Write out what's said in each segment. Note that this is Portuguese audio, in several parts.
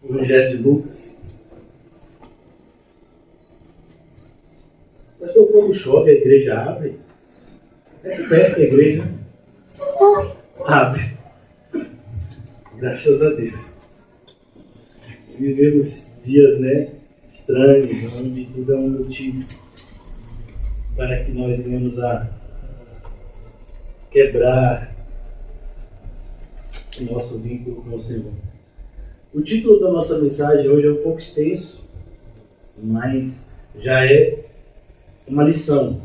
Evangelho de Lucas. Pastor, quando chove a igreja abre? É perto a igreja. Abre. Graças a Deus. Vivemos dias, estranhos, onde tudo é um motivo para que nós venhamos a quebrar o nosso vínculo com o Senhor. O título da nossa mensagem hoje é um pouco extenso, mas já é uma lição.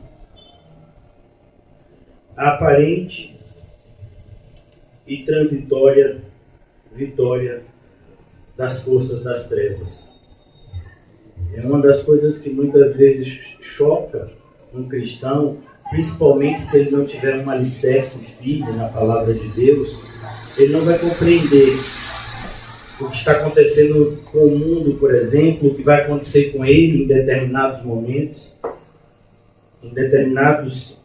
A aparente e transitória vitória das forças das trevas. É uma das coisas que muitas vezes choca um cristão, principalmente se ele não tiver um alicerce firme na palavra de Deus. Ele não vai compreender o que está acontecendo com o mundo, por exemplo, o que vai acontecer com ele em determinados momentos. Em determinados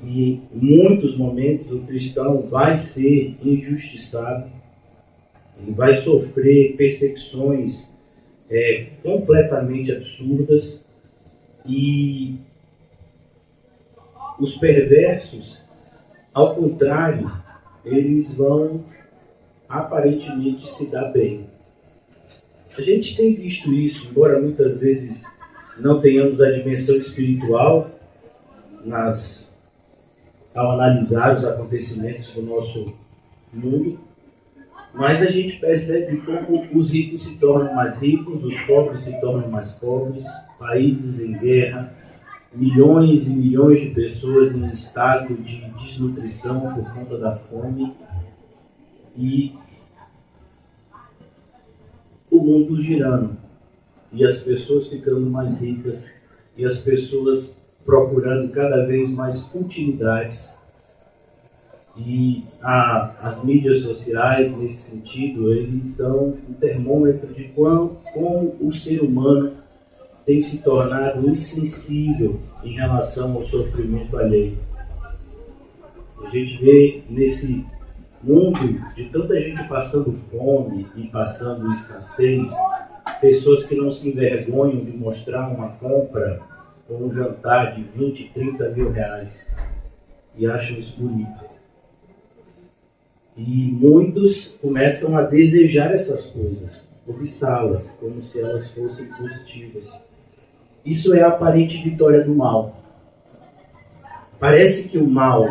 e muitos momentos, o cristão vai ser injustiçado, ele vai sofrer perseguições completamente absurdas, e os perversos, ao contrário, eles vão aparentemente se dar bem. A gente tem visto isso, embora muitas vezes não tenhamos a dimensão espiritual ao analisar os acontecimentos do nosso mundo, mas a gente percebe como os ricos se tornam mais ricos, os pobres se tornam mais pobres, países em guerra, milhões e milhões de pessoas em estado de desnutrição por conta da fome, e o mundo girando, e as pessoas ficando mais ricas, e as pessoas procurando cada vez mais futilidades. E as mídias sociais, nesse sentido, eles são um termômetro de como o ser humano tem se tornado insensível em relação ao sofrimento alheio. A gente vê nesse mundo de tanta gente passando fome e passando escassez, pessoas que não se envergonham de mostrar uma compra ou um jantar de 20, 30 mil reais e acham isso bonito. E muitos começam a desejar essas coisas, cobiçá-las, como se elas fossem positivas. Isso é a aparente vitória do mal. Parece que o mal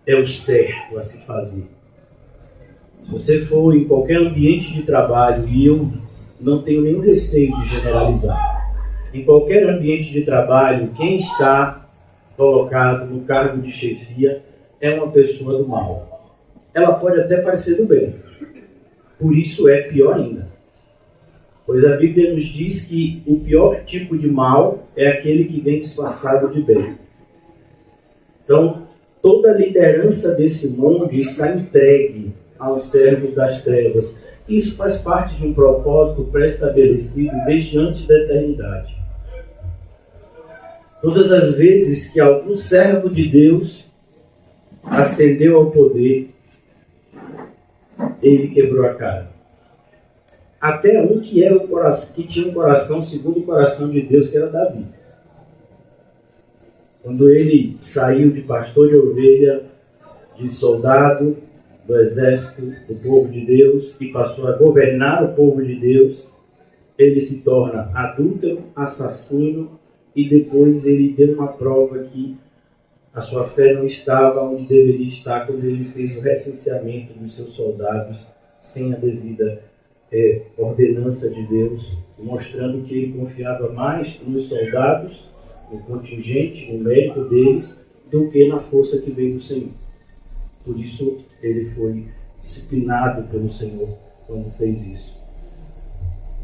é o certo a se fazer. Se você for em qualquer ambiente de trabalho, e eu não tenho nenhum receio de generalizar, em qualquer ambiente de trabalho, quem está colocado no cargo de chefia é uma pessoa do mal. Ela pode até parecer do bem, por isso é pior ainda. Pois a Bíblia nos diz que o pior tipo de mal é aquele que vem disfarçado de bem. Então, toda a liderança desse mundo está entregue aos servos das trevas. Isso faz parte de um propósito pré-estabelecido desde antes da eternidade. Todas as vezes que algum servo de Deus ascendeu ao poder, ele quebrou a cara. Até um que tinha um coração segundo o coração de Deus, que era Davi. Quando ele saiu de pastor de ovelha, de soldado do exército do povo de Deus, e passou a governar o povo de Deus, ele se torna adúltero, assassino, e depois ele deu uma prova que a sua fé não estava onde deveria estar quando ele fez o recenseamento dos seus soldados sem a devida ordenança de Deus, mostrando que ele confiava mais nos soldados, no contingente, no mérito deles, do que na força que veio do Senhor. Por isso ele foi disciplinado pelo Senhor quando fez isso.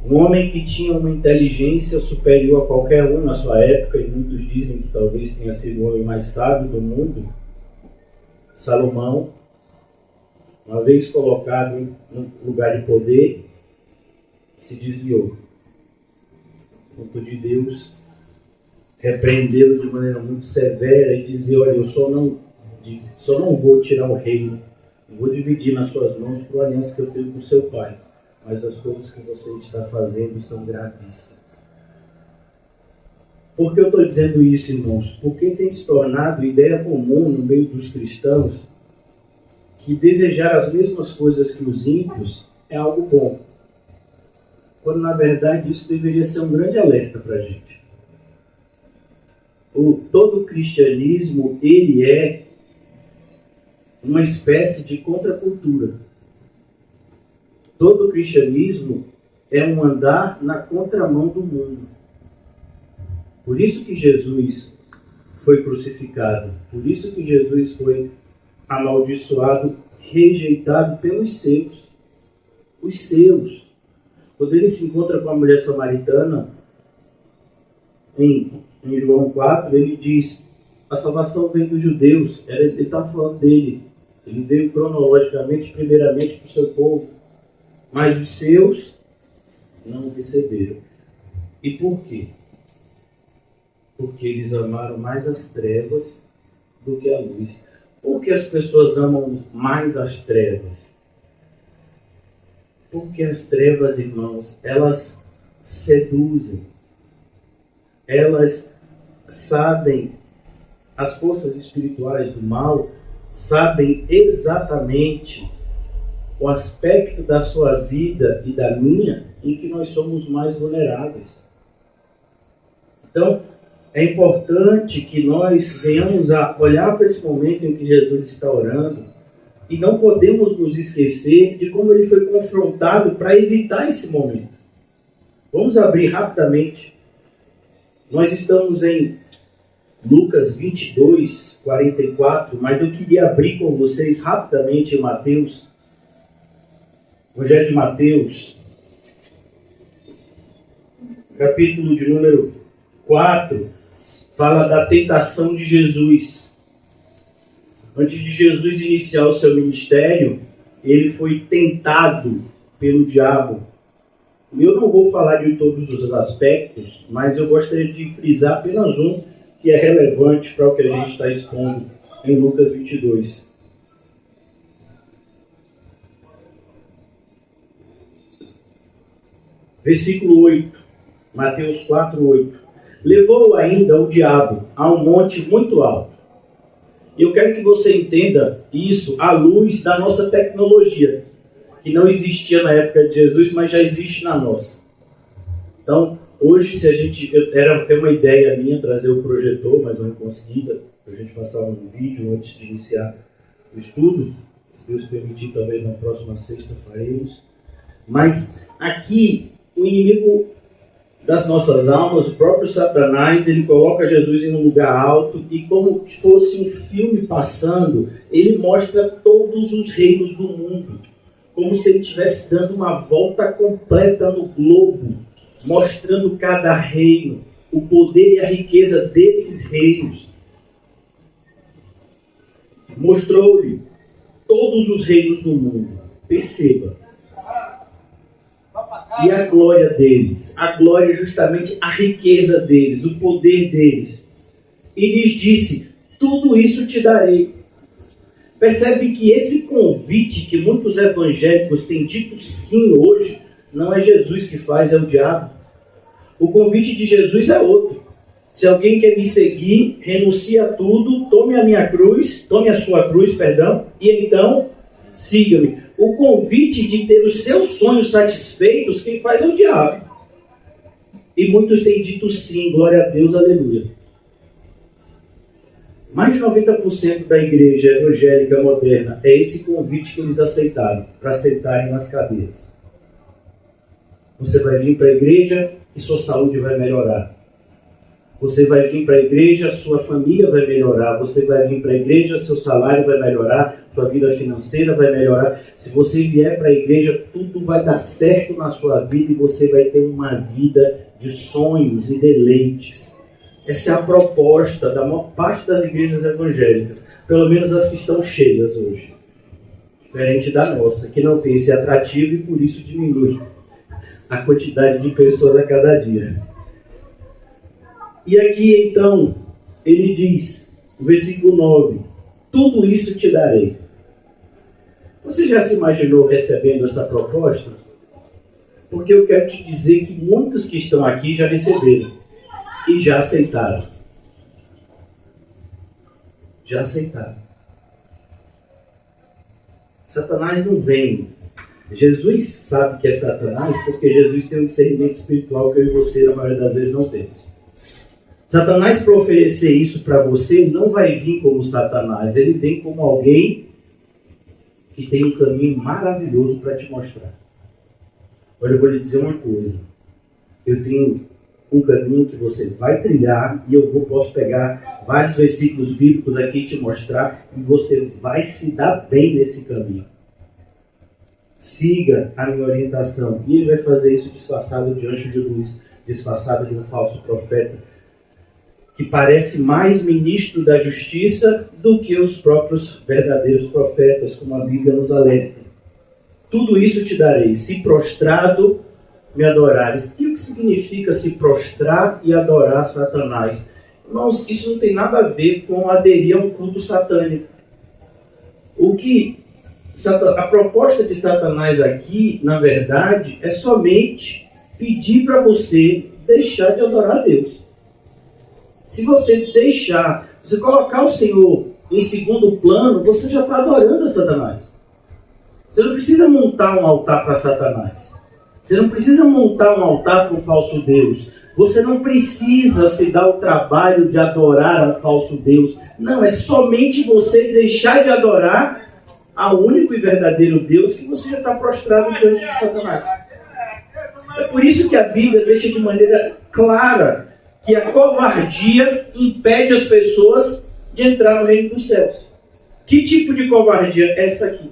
Um homem que tinha uma inteligência superior a qualquer um na sua época, e muitos dizem que talvez tenha sido o homem mais sábio do mundo, Salomão, uma vez colocado em um lugar de poder, se desviou. O culto de Deus repreendeu de maneira muito severa e dizer: olha, eu só não vou tirar o reino, eu vou dividir nas suas mãos por aliança que eu tenho com seu pai. mas as coisas que você está fazendo são gravíssimas. Por que eu estou dizendo isso, irmãos? Porque tem se tornado ideia comum no meio dos cristãos que desejar as mesmas coisas que os ímpios é algo bom. Quando, na verdade, isso deveria ser um grande alerta para a gente. Todo o cristianismo, ele é uma espécie de contracultura. Todo o cristianismo é um andar na contramão do mundo. Por isso que Jesus foi crucificado. Por isso que Jesus foi amaldiçoado, rejeitado pelos seus. Os seus. Quando ele se encontra com a mulher samaritana, em João 4, ele diz: a salvação vem dos judeus. Ele está falando dele. Ele veio cronologicamente, primeiramente para o seu povo. Mas os seus não o receberam. E por quê? Porque eles amaram mais as trevas do que a luz. Por que as pessoas amam mais as trevas? Porque as trevas, irmãos, elas seduzem. Elas sabem, as forças espirituais do mal sabem exatamente o aspecto da sua vida e da minha em que nós somos mais vulneráveis. Então, é importante que nós venhamos a olhar para esse momento em que Jesus está orando e não podemos nos esquecer de como ele foi confrontado para evitar esse momento. Vamos abrir rapidamente. Nós estamos em Lucas 22, 44, mas eu queria abrir com vocês rapidamente em Mateus, Evangelho de Mateus, capítulo de número 4, fala da tentação de Jesus. Antes de Jesus iniciar o seu ministério, ele foi tentado pelo diabo. Eu não vou falar de todos os aspectos, mas eu gostaria de frisar apenas um que é relevante para o que a gente está expondo em Lucas 22. Versículo 8, Mateus 4, 8. Levou ainda o diabo a um monte muito alto. Eu quero que você entenda isso à luz da nossa tecnologia, que não existia na época de Jesus, mas já existe na nossa. Então, hoje, se a gente... Era até uma ideia minha trazer o projetor, mas não consegui, para a gente passar um vídeo antes de iniciar o estudo. Se Deus permitir, talvez na próxima sexta faremos. Mas aqui, o inimigo das nossas almas, o próprio Satanás, ele coloca Jesus em um lugar alto e como que fosse um filme passando, ele mostra todos os reinos do mundo. Como se ele estivesse dando uma volta completa no globo, mostrando cada reino, o poder e a riqueza desses reinos. Mostrou-lhe todos os reinos do mundo. Perceba. E a glória deles. A glória é justamente a riqueza deles, o poder deles. E lhes disse: tudo isso te darei. Percebe que esse convite que muitos evangélicos têm dito sim hoje, não é Jesus que faz, é o diabo. O convite de Jesus é outro. Se alguém quer me seguir, renuncie a tudo, tome a sua cruz, e então siga-me. O convite de ter os seus sonhos satisfeitos, quem faz é o diabo. E muitos têm dito sim, glória a Deus, aleluia. Mais de 90% da igreja evangélica moderna é esse convite que eles aceitaram, para sentarem nas cadeiras. Você vai vir para a igreja e sua saúde vai melhorar. Você vai vir para a igreja, sua família vai melhorar. Você vai vir para a igreja, seu salário vai melhorar, sua vida financeira vai melhorar. Se você vier para a igreja, tudo vai dar certo na sua vida e você vai ter uma vida de sonhos e deleites. Essa é a proposta da maior parte das igrejas evangélicas, pelo menos as que estão cheias hoje. Diferente da nossa, que não tem esse atrativo e por isso diminui a quantidade de pessoas a cada dia. E aqui então, ele diz, no versículo 9, tudo isso te darei. Você já se imaginou recebendo essa proposta? Porque eu quero te dizer que muitos que estão aqui já receberam e já aceitaram. Já aceitaram. Satanás não vem. Jesus sabe que é Satanás porque Jesus tem um discernimento espiritual que eu e você, na maioria das vezes, não temos. Satanás, para oferecer isso para você, não vai vir como Satanás. Ele vem como alguém que tem um caminho maravilhoso para te mostrar. Olha, eu vou lhe dizer uma coisa. Eu tenho um caminho que você vai trilhar e eu posso pegar vários versículos bíblicos aqui e te mostrar e você vai se dar bem nesse caminho. Siga a minha orientação. E ele vai fazer isso disfarçado de anjo de luz, disfarçado de um falso profeta, que parece mais ministro da justiça do que os próprios verdadeiros profetas, como a Bíblia nos alerta. Tudo isso te darei, se prostrado me adorares. E o que significa se prostrar e adorar Satanás? Irmãos, isso não tem nada a ver com aderir a um culto satânico. A proposta de Satanás aqui, na verdade, é somente pedir para você deixar de adorar a Deus. Se você deixar, se você colocar o Senhor em segundo plano, você já está adorando a Satanás. Você não precisa montar um altar para Satanás. Você não precisa montar um altar para um falso Deus. Você não precisa se dar o trabalho de adorar a um falso Deus. Não, é somente você deixar de adorar ao único e verdadeiro Deus que você já está prostrado diante de Satanás. É por isso que a Bíblia deixa de maneira clara que a covardia impede as pessoas de entrar no reino dos céus. Que tipo de covardia é essa aqui?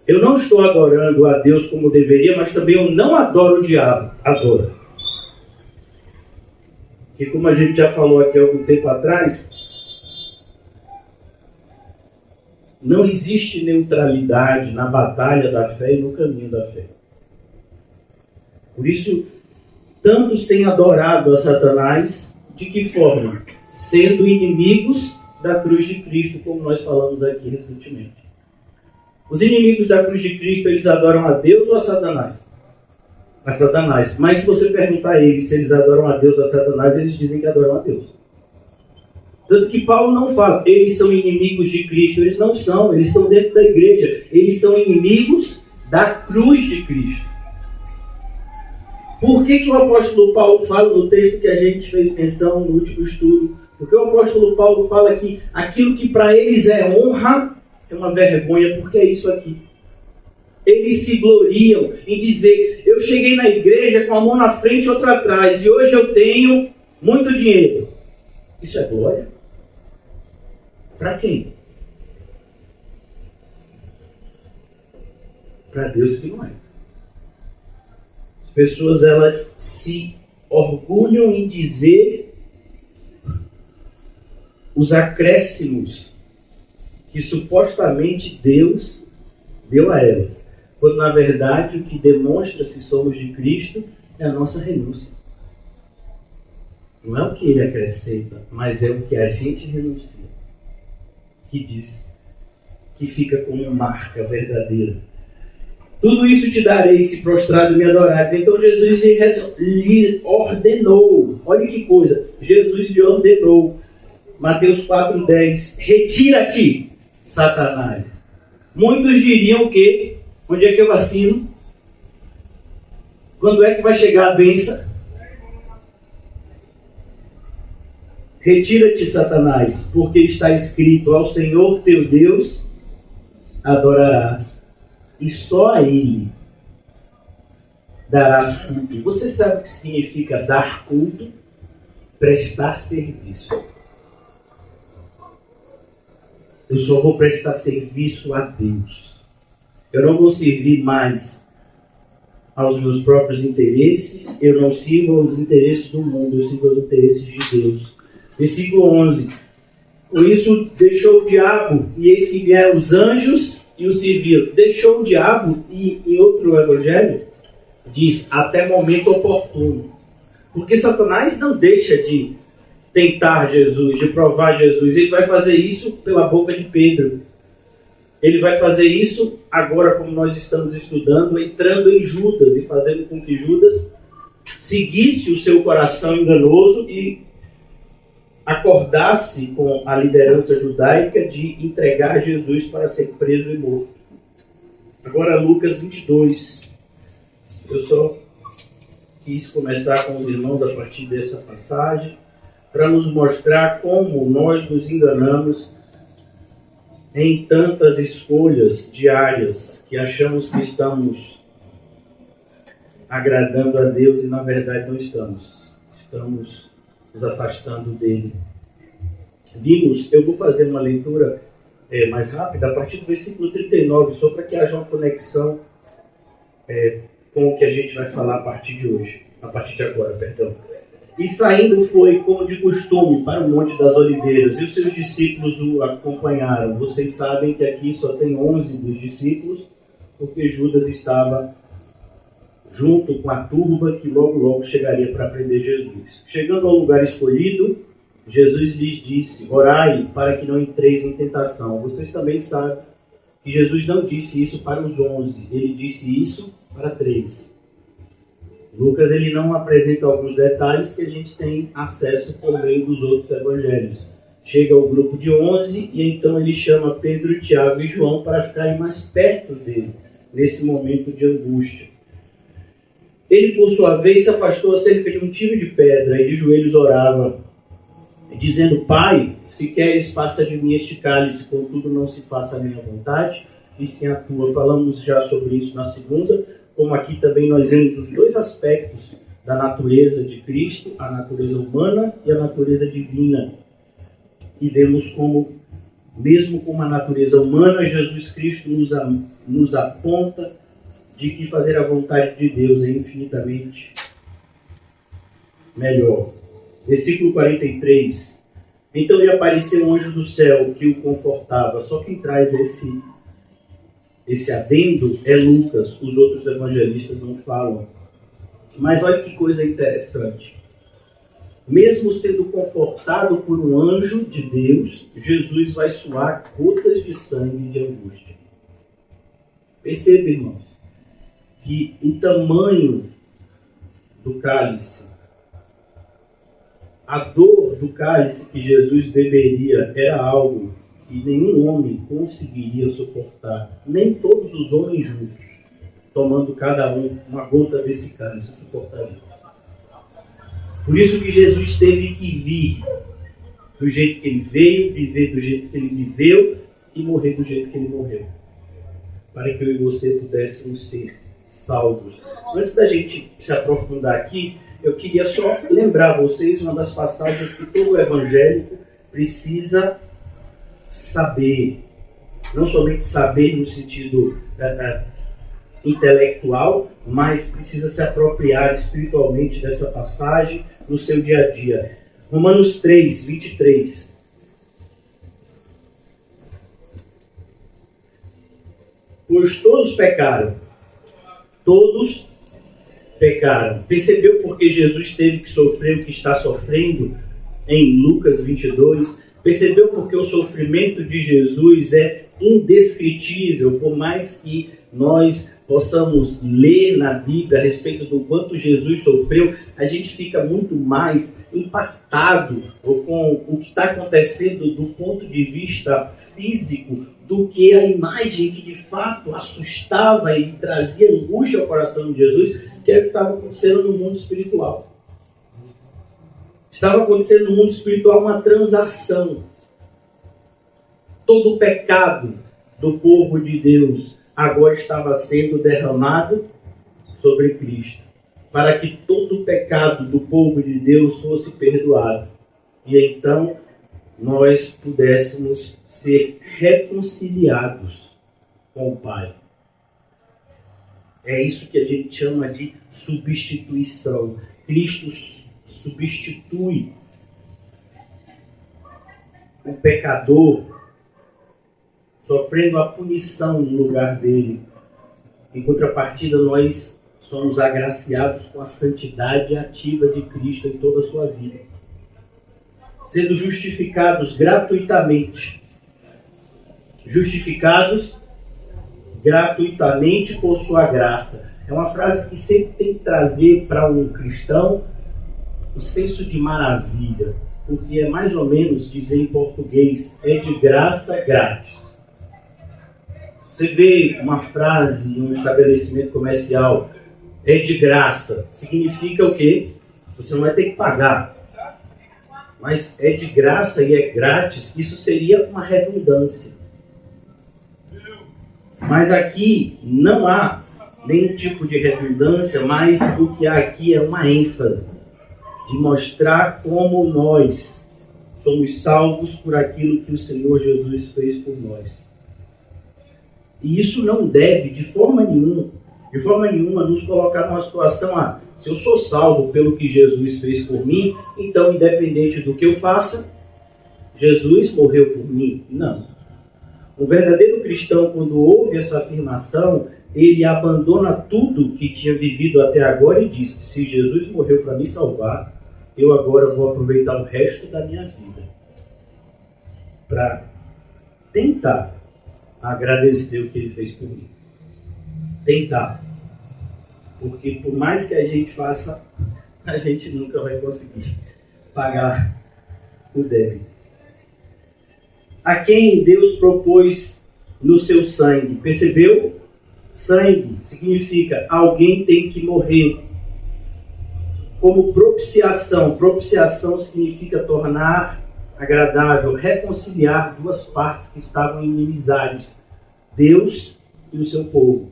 Eu não estou adorando a Deus como deveria, mas também eu não adoro o diabo. Adoro. E como a gente já falou aqui há algum tempo atrás, não existe neutralidade na batalha da fé e no caminho da fé. Por isso, tantos têm adorado a Satanás, de que forma? Sendo inimigos da cruz de Cristo, como nós falamos aqui recentemente. Os inimigos da cruz de Cristo, eles adoram a Deus ou a Satanás? A Satanás. Mas se você perguntar a eles se eles adoram a Deus ou a Satanás, eles dizem que adoram a Deus. Tanto que Paulo não fala, eles são inimigos de Cristo. Eles não são, eles estão dentro da igreja. Eles são inimigos da cruz de Cristo. Por que o apóstolo Paulo fala no texto que a gente fez menção no último estudo? Porque o apóstolo Paulo fala que aquilo que para eles é honra é uma vergonha, porque é isso aqui. Eles se gloriam em dizer, eu cheguei na igreja com a mão na frente e outra atrás, e hoje eu tenho muito dinheiro. Isso é glória? Para quem? Para Deus que não é. As pessoas, elas se orgulham em dizer os acréscimos que supostamente Deus deu a elas. Quando na verdade o que demonstra se somos de Cristo é a nossa renúncia. Não é o que Ele acrescenta, mas é o que a gente renuncia. Que diz, que fica como marca verdadeira. Tudo isso te darei se prostrado me adorares. Então Jesus lhe ordenou. Olha que coisa. Jesus lhe ordenou. Mateus 4,10. Retira-te, Satanás. Muitos diriam que, onde é que eu assino? Quando é que vai chegar a bênção? Retira-te, Satanás, porque está escrito, ao Senhor teu Deus adorarás, e só a Ele darás culto. Você sabe o que significa dar culto? Prestar serviço. Eu só vou prestar serviço a Deus. Eu não vou servir mais aos meus próprios interesses, eu não sirvo aos interesses do mundo, eu sirvo aos interesses de Deus. Versículo 11. Por isso deixou o diabo, e eis que vieram os anjos e o serviram. Deixou o diabo, e em outro evangelho, diz, até momento oportuno. Porque Satanás não deixa de tentar Jesus, de provar Jesus. Ele vai fazer isso pela boca de Pedro. Ele vai fazer isso agora, como nós estamos estudando, entrando em Judas e fazendo com que Judas seguisse o seu coração enganoso e acordasse com a liderança judaica de entregar Jesus para ser preso e morto. Agora Lucas 22. Eu só quis começar com os irmãos a partir dessa passagem para nos mostrar como nós nos enganamos em tantas escolhas diárias que achamos que estamos agradando a Deus e na verdade não estamos. Estamos nos afastando dele. Vimos, eu vou fazer uma leitura mais rápida a partir do versículo 39, só para que haja uma conexão com o que a gente vai falar a partir de agora, perdão. E saindo foi, como de costume, para o Monte das Oliveiras, e os seus discípulos o acompanharam. Vocês sabem que aqui só tem 11 dos discípulos, porque Judas estava junto com a turba que logo chegaria para prender Jesus. Chegando ao lugar escolhido, Jesus lhes disse: orai para que não entreis em tentação. Vocês também sabem que Jesus não disse isso para os 11, ele disse isso para 3. Lucas ele não apresenta alguns detalhes que a gente tem acesso por meio dos outros evangelhos. Chega ao grupo de 11 e então ele chama Pedro, Tiago e João para ficarem mais perto dele, nesse momento de angústia. Ele, por sua vez, se afastou a cerca de um tiro de pedra e de joelhos orava, dizendo: Pai, se queres, passa de mim este cálice, contudo não se faça a minha vontade, e sim a tua. Falamos já sobre isso na segunda, como aqui também nós vemos os dois aspectos da natureza de Cristo, a natureza humana e a natureza divina. E vemos como, mesmo com a natureza humana, Jesus Cristo nos aponta de que fazer a vontade de Deus é infinitamente melhor. Versículo 43. Então lhe apareceu um anjo do céu que o confortava. Só quem traz esse adendo é Lucas. Os outros evangelistas não falam. Mas olha que coisa interessante. Mesmo sendo confortado por um anjo de Deus, Jesus vai suar gotas de sangue de angústia. Perceba, irmãos, que o tamanho do cálice, a dor do cálice que Jesus beberia era algo que nenhum homem conseguiria suportar. Nem todos os homens juntos, tomando cada um uma gota desse cálice, suportariam. Por isso que Jesus teve que vir do jeito que ele veio, viver do jeito que ele viveu e morrer do jeito que ele morreu. Para que eu e você pudéssemos ser salvos. Antes da gente se aprofundar aqui, eu queria só lembrar a vocês uma das passagens que todo evangélico precisa saber. Não somente saber no sentido intelectual, mas precisa se apropriar espiritualmente dessa passagem no seu dia a dia. Romanos 3, 23. Pois todos pecaram. Todos pecaram. Percebeu porque Jesus teve que sofrer o que está sofrendo em Lucas 22? Percebeu porque o sofrimento de Jesus é indescritível, por mais que nós possamos ler na Bíblia a respeito do quanto Jesus sofreu, a gente fica muito mais impactado com o que está acontecendo do ponto de vista físico do que a imagem que de fato assustava e trazia angústia ao coração de Jesus, que é o que estava acontecendo no mundo espiritual. Estava acontecendo no mundo espiritual uma transação. Todo o pecado do povo de Deus agora estava sendo derramado sobre Cristo, para que todo o pecado do povo de Deus fosse perdoado. E então nós pudéssemos ser reconciliados com o Pai. É isso que a gente chama de substituição. Cristo substitui o pecador, sofrendo a punição no lugar dele. Em contrapartida, nós somos agraciados com a santidade ativa de Cristo em toda a sua vida, sendo justificados gratuitamente justificados gratuitamente por sua graça. É uma frase que sempre tem que trazer para um cristão o senso de maravilha, porque é mais ou menos dizer em português, é de graça grátis. Você vê uma frase em um estabelecimento comercial, é de graça, significa o quê? Você não vai ter que pagar. Mas é de graça e é grátis, isso seria uma redundância. Mas aqui não há nenhum tipo de redundância, mas o que há aqui é uma ênfase de mostrar como nós somos salvos por aquilo que o Senhor Jesus fez por nós. E isso não deve, de forma nenhuma, nos colocar numa situação, se eu sou salvo pelo que Jesus fez por mim, então, independente do que eu faça, Jesus morreu por mim. Não. Um verdadeiro cristão, quando ouve essa afirmação, ele abandona tudo que tinha vivido até agora e diz: se Jesus morreu para me salvar, eu agora vou aproveitar o resto da minha vida para tentar agradecer o que ele fez por mim. Tentar. Porque por mais que a gente faça, a gente nunca vai conseguir pagar o débito. A quem Deus propôs no seu sangue. Percebeu? Sangue significa alguém tem que morrer. Como propiciação. Propiciação significa tornar agradável, reconciliar duas partes que estavam em inimizades, Deus e o seu povo.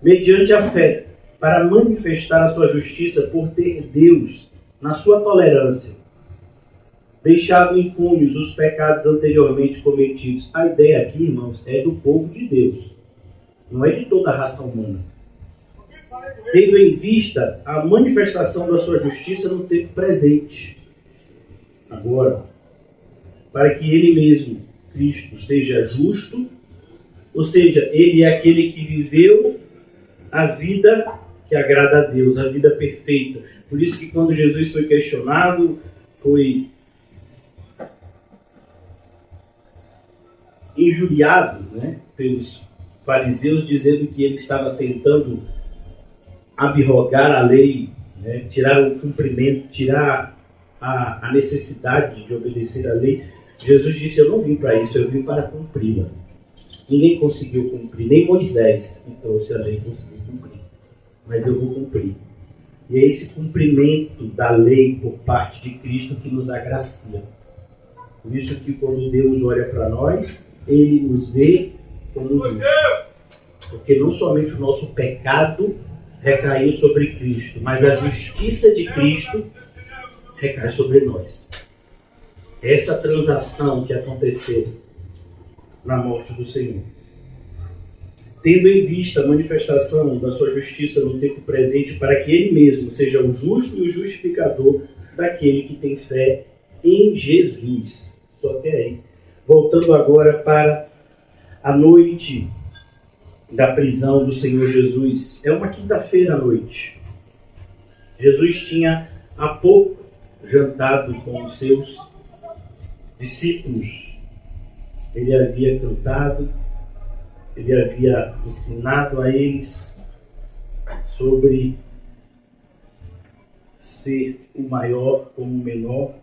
Mediante a fé, para manifestar a sua justiça por ter Deus, na sua tolerância, deixado impunes os pecados anteriormente cometidos. A ideia aqui, irmãos, é do povo de Deus, não é de toda a raça humana. Tendo em vista a manifestação da sua justiça no tempo presente. Agora, para que ele mesmo, Cristo, seja justo, ou seja, ele é aquele que viveu a vida que agrada a Deus, a vida perfeita. Por isso que quando Jesus foi questionado, foi injuriado, pelos fariseus, dizendo que ele estava tentando abrogar a lei, tirar o cumprimento, tirar a necessidade de obedecer a lei. Jesus disse: eu não vim para isso, eu vim para cumpri-la. Ninguém conseguiu cumprir, nem Moisés, que trouxe a lei, conseguiu cumprir. Mas eu vou cumprir. E é esse cumprimento da lei por parte de Cristo que nos agracia. Por isso que quando Deus olha para nós, Ele nos vê como justo. Porque não somente o nosso pecado recaiu sobre Cristo, mas a justiça de Cristo recai sobre nós. Essa transação que aconteceu na morte do Senhor. Tendo em vista a manifestação da sua justiça no tempo presente, para que Ele mesmo seja o justo e o justificador daquele que tem fé em Jesus. Só até aí. Voltando agora para a noite da prisão do Senhor Jesus. É uma quinta-feira à noite. Jesus tinha há pouco jantado com os seus discípulos. Ele havia cantado, ele havia ensinado a eles sobre ser o maior como o menor.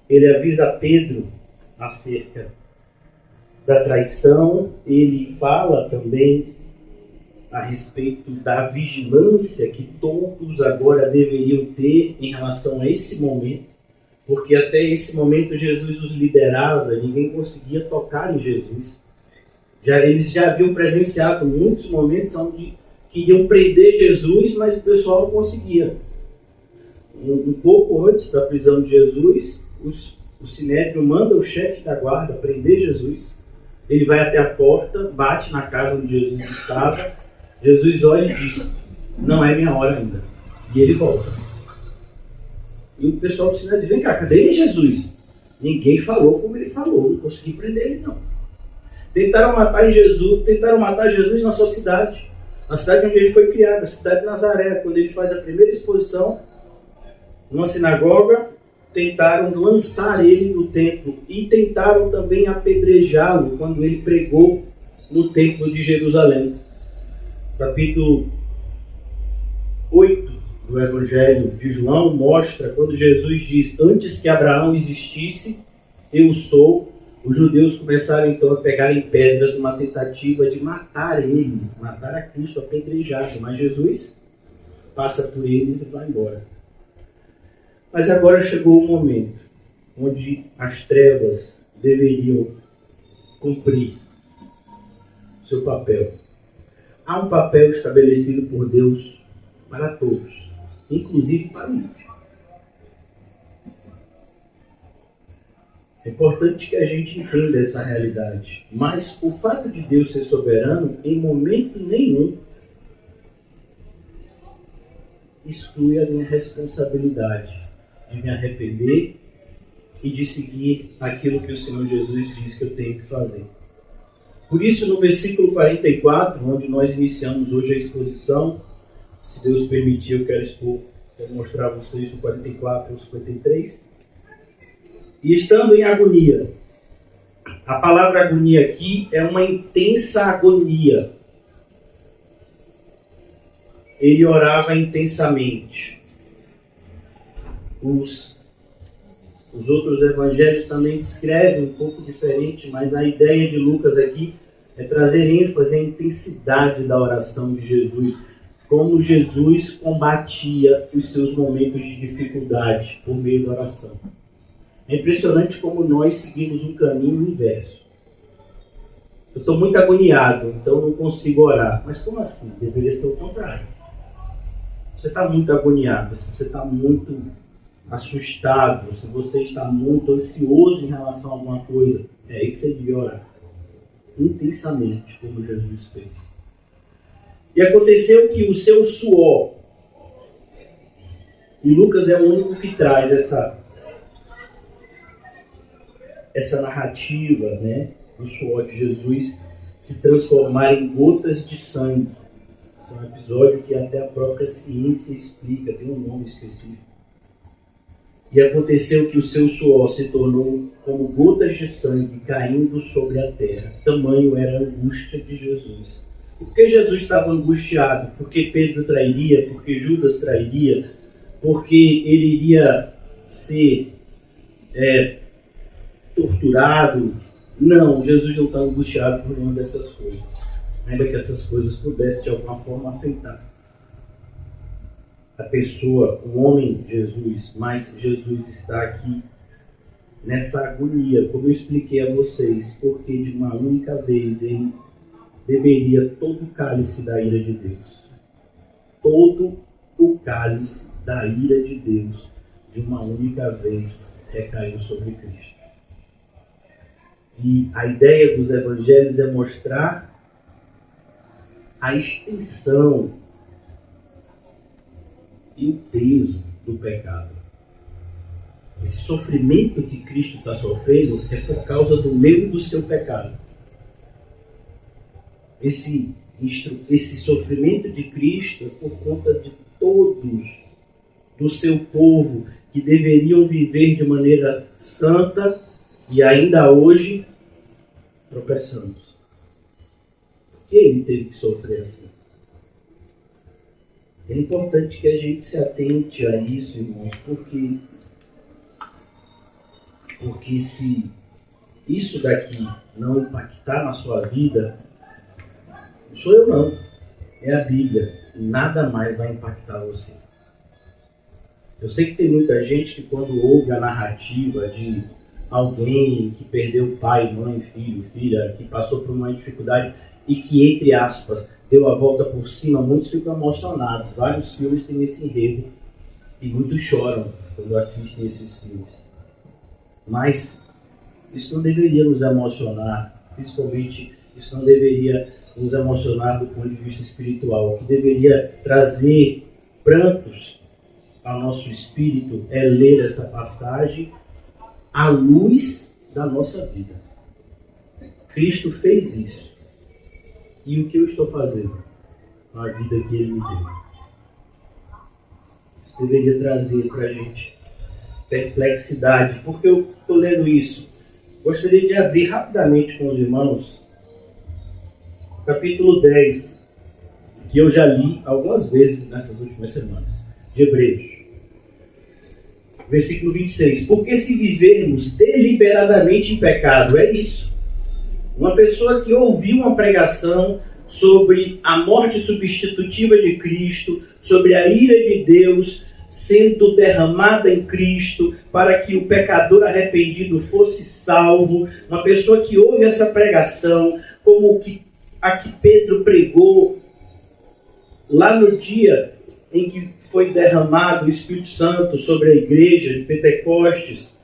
Ele avisa Pedro acerca da traição, ele fala também a respeito da vigilância que todos agora deveriam ter em relação a esse momento, porque até esse momento Jesus os liderava, ninguém conseguia tocar em Jesus. Eles já haviam presenciado muitos momentos onde queriam prender Jesus, mas o pessoal não conseguia. Um pouco antes da prisão de Jesus, o Sinédrio manda o chefe da guarda prender Jesus. Ele vai até a porta, bate na casa onde Jesus estava. Jesus olha e diz: não é minha hora ainda. E ele volta. E o pessoal do Sinédrio diz: vem cá, cadê ele, Jesus? Ninguém falou como ele falou, não consegui prender ele não. Tentaram matar Jesus na sua cidade, na cidade onde ele foi criado, a cidade de Nazaré, quando ele faz a primeira exposição numa sinagoga, tentaram lançar ele do templo e tentaram também apedrejá-lo quando ele pregou no templo de Jerusalém. Capítulo 8 do Evangelho de João mostra quando Jesus diz: antes que Abraão existisse, eu sou. Os judeus começaram então a pegar em pedras numa tentativa de matar ele, matar a Cristo apedrejado, mas Jesus passa por eles e vai embora. Mas agora chegou o momento onde as trevas deveriam cumprir seu papel. Há um papel estabelecido por Deus para todos, inclusive para o ímpio. É importante que a gente entenda essa realidade, mas o fato de Deus ser soberano, em momento nenhum, exclui a minha responsabilidade de me arrepender e de seguir aquilo que o Senhor Jesus diz que eu tenho que fazer. Por isso, no versículo 44, onde nós iniciamos hoje a exposição, se Deus permitir, eu quero mostrar a vocês do 44 ao 53. E estando em agonia. A palavra agonia aqui é uma intensa agonia. Ele orava intensamente. Os outros evangelhos também descrevem um pouco diferente, mas a ideia de Lucas aqui é trazer ênfase à intensidade da oração de Jesus. Como Jesus combatia os seus momentos de dificuldade por meio da oração. É impressionante como nós seguimos um caminho inverso. Eu estou muito agoniado, então não consigo orar. Mas como assim? Deveria ser o contrário. Você está muito agoniado, se você está muito assustado, se você está muito ansioso em relação a alguma coisa, é aí que você devia orar. Intensamente, como Jesus fez. E aconteceu que o seu suor, e Lucas é o único que traz essa narrativa, né, do suor de Jesus se transformar em gotas de sangue. É um episódio que até a própria ciência explica, tem um nome específico. E aconteceu que o seu suor se tornou como gotas de sangue caindo sobre a terra. Tamanho era a angústia de Jesus. Por que Jesus estava angustiado? Porque Pedro trairia? Porque Judas trairia? Porque ele iria ser torturado? Não, Jesus não está angustiado por nenhuma dessas coisas. Ainda que essas coisas pudessem de alguma forma afetar a pessoa, o homem Jesus, mas Jesus está aqui nessa agonia, como eu expliquei a vocês, porque de uma única vez ele beberia todo o cálice da ira de Deus. Todo o cálice da ira de Deus, de uma única vez, recaiu sobre Cristo. E a ideia dos evangelhos é mostrar a extensão e o peso do pecado. Esse sofrimento que Cristo está sofrendo é por causa do meu e do seu pecado. Esse sofrimento de Cristo é por conta de todos do seu povo que deveriam viver de maneira santa e ainda hoje tropeçamos. Por que ele teve que sofrer assim? É importante que a gente se atente a isso, irmãos, porque se isso daqui não impactar na sua vida, não sou eu não, é a Bíblia, nada mais vai impactar você. Eu sei que tem muita gente que quando ouve a narrativa de alguém que perdeu pai, mãe, filho, filha, que passou por uma dificuldade e que, entre aspas, deu a volta por cima, muitos ficam emocionados. Vários filmes têm esse enredo e muitos choram quando assistem esses filmes. Mas isso não deveria nos emocionar, principalmente isso não deveria nos emocionar do ponto de vista espiritual. O que deveria trazer prantos ao nosso espírito é ler essa passagem à luz da nossa vida. Cristo fez isso. E o que eu estou fazendo com a vida que Ele me deu? Isso deveria trazer para a gente perplexidade. Por que eu estou lendo isso? Gostaria de abrir rapidamente com os irmãos capítulo 10, que eu já li algumas vezes nessas últimas semanas, de Hebreus. Versículo 26. Porque se vivermos deliberadamente em pecado, é isso. Uma pessoa que ouviu uma pregação sobre a morte substitutiva de Cristo, sobre a ira de Deus sendo derramada em Cristo, para que o pecador arrependido fosse salvo. Uma pessoa que ouve essa pregação, como a que Pedro pregou lá no dia em que foi derramado o Espírito Santo sobre a igreja de Pentecostes.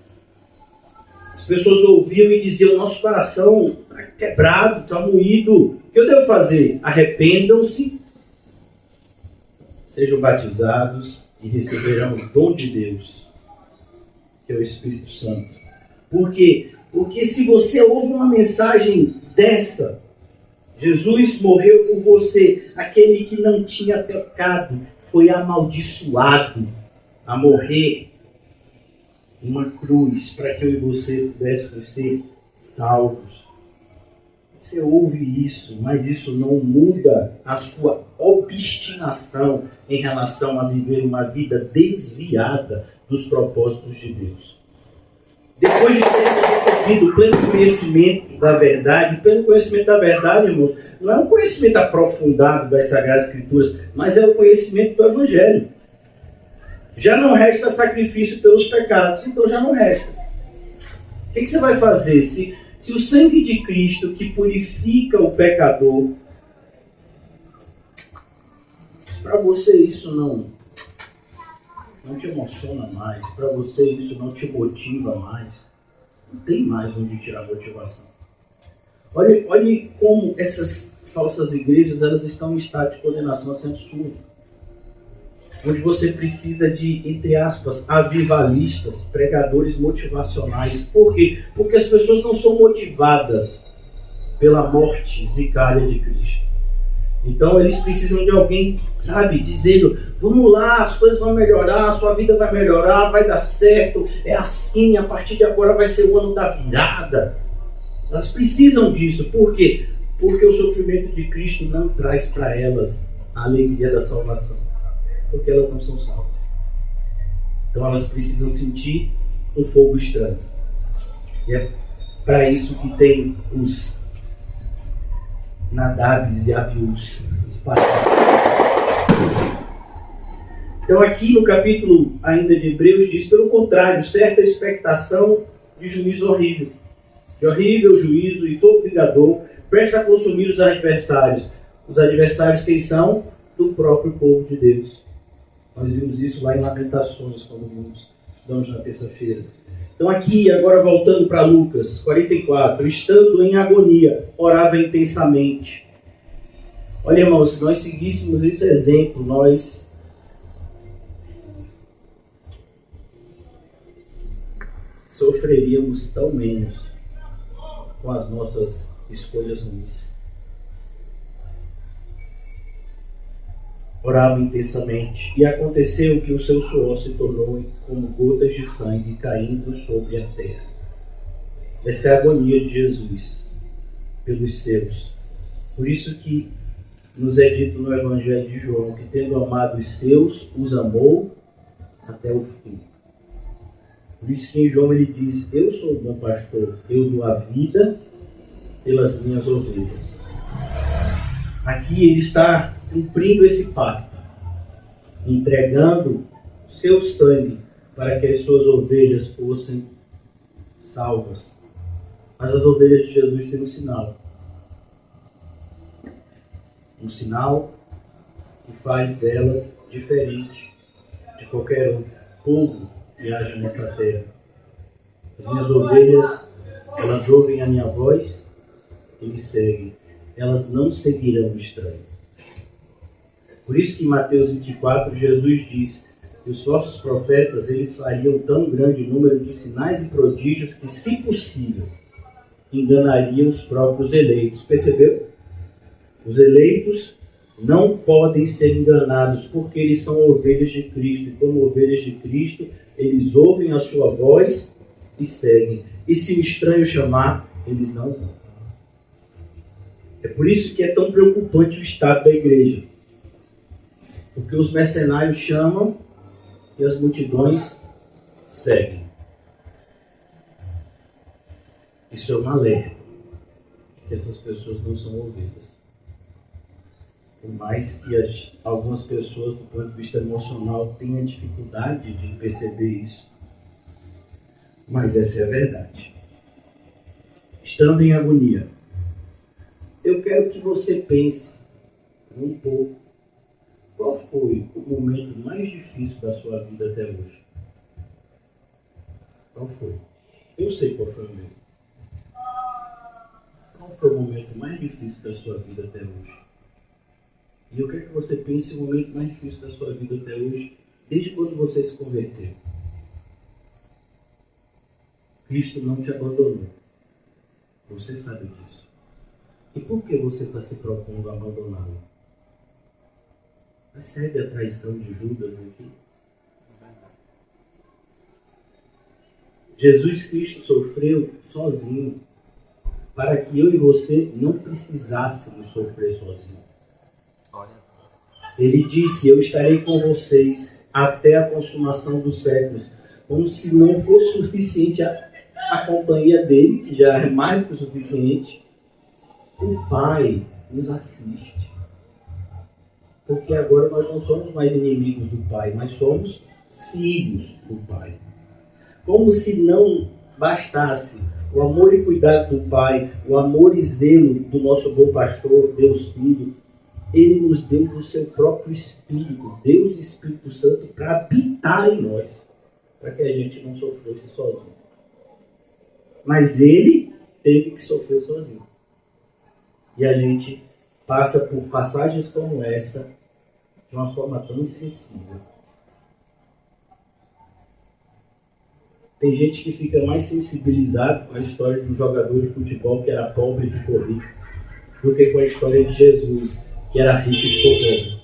As pessoas ouviam e diziam: nosso coração está quebrado, está moído. O que eu devo fazer? Arrependam-se, sejam batizados e receberão o dom de Deus, que é o Espírito Santo. Por quê? Porque se você ouve uma mensagem dessa, Jesus morreu por você, aquele que não tinha pecado, foi amaldiçoado a morrer em uma cruz para que eu e você pudéssemos ser salvos. Você ouve isso, mas isso não muda a sua obstinação em relação a viver uma vida desviada dos propósitos de Deus. Depois de ter recebido o pleno conhecimento da verdade, irmãos, não é um conhecimento aprofundado das Sagradas Escrituras, mas é o conhecimento do Evangelho. Já não resta sacrifício pelos pecados, então já não resta. O que você vai fazer? Se o sangue de Cristo, que purifica o pecador, para você isso não te emociona mais, para você isso não te motiva mais, não tem mais onde tirar motivação. Olhe como essas falsas igrejas, elas estão em estado de condenação a ser absurdo. Onde você precisa de, entre aspas, avivalistas, pregadores motivacionais. Por quê? Porque as pessoas não são motivadas pela morte vicária de Cristo. Então eles precisam de alguém, dizendo: vamos lá, as coisas vão melhorar, a sua vida vai melhorar, vai dar certo, é assim, a partir de agora vai ser o ano da virada. Elas precisam disso. Por quê? Porque o sofrimento de Cristo não traz para elas a alegria da salvação. Porque elas não são salvas. Então elas precisam sentir um fogo estranho. E é para isso que tem os Nadabes e Abiús espalhados. Então aqui no capítulo ainda de Hebreus diz, pelo contrário, certa expectação de juízo horrível. De horrível juízo e fogo vingador, presta a consumir os adversários. Os adversários quem são? Do próprio povo de Deus. Nós vimos isso lá em Lamentações, quando estudamos na terça-feira. Então aqui, agora voltando para Lucas 44, estando em agonia, orava intensamente. Olha, irmãos, se nós seguíssemos esse exemplo, nós sofreríamos tão menos com as nossas escolhas ruins. Orava intensamente, e aconteceu que o seu suor se tornou como gotas de sangue caindo sobre a terra. Essa é a agonia de Jesus pelos seus. Por isso que nos é dito no Evangelho de João que, tendo amado os seus, os amou até o fim. Por isso que em João ele diz: eu sou o bom pastor, eu dou a vida pelas minhas ovelhas. Aqui ele está cumprindo esse pacto, entregando seu sangue para que as suas ovelhas fossem salvas. Mas as ovelhas de Jesus têm um sinal. Um sinal que faz delas diferente de qualquer outro povo que age nessa terra. As minhas ovelhas, elas ouvem a minha voz e me seguem. Elas não seguirão o estranho. Por isso que em Mateus 24, Jesus diz que os falsos profetas, eles fariam tão grande número de sinais e prodígios que, se possível, enganariam os próprios eleitos. Percebeu? Os eleitos, não podem ser enganados, porque eles são ovelhas de Cristo. E como ovelhas de Cristo, eles ouvem a sua voz e seguem. E se o estranho chamar, eles não vão. É por isso que é tão preocupante o estado da igreja. Porque os mercenários chamam e as multidões seguem. Isso é um alerta, que essas pessoas não são ovelhas. Por mais que algumas pessoas, do ponto de vista emocional, tenham dificuldade de perceber isso. Mas essa é a verdade. Estando em agonia, eu quero que você pense um pouco. Qual foi o momento mais difícil da sua vida até hoje? Qual foi? Eu sei qual foi o meu. Qual foi o momento mais difícil da sua vida até hoje? E eu quero que você pense o momento mais difícil da sua vida até hoje, desde quando você se converteu. Cristo não te abandonou. Você sabe disso. E por que você está se propondo a abandoná-lo? Percebe a traição de Judas aqui? Jesus Cristo sofreu sozinho, para que eu e você não precisássemos sofrer sozinho. Ele disse: eu estarei com vocês até a consumação dos séculos. Como se não fosse suficiente a companhia dele, que já é mais que o suficiente, o Pai nos assiste. Porque agora nós não somos mais inimigos do Pai, mas somos filhos do Pai. Como se não bastasse o amor e cuidado do Pai, o amor e zelo do nosso bom pastor, Deus Filho, Ele nos deu do seu próprio Espírito, Deus Espírito Santo, para habitar em nós, para que a gente não sofresse sozinho. Mas Ele teve que sofrer sozinho. E a gente passa por passagens como essa de uma forma tão sensível. Tem gente que fica mais sensibilizado com a história de um jogador de futebol que era pobre e ficou rico, do que com a história de Jesus, que era rico e ficou pobre.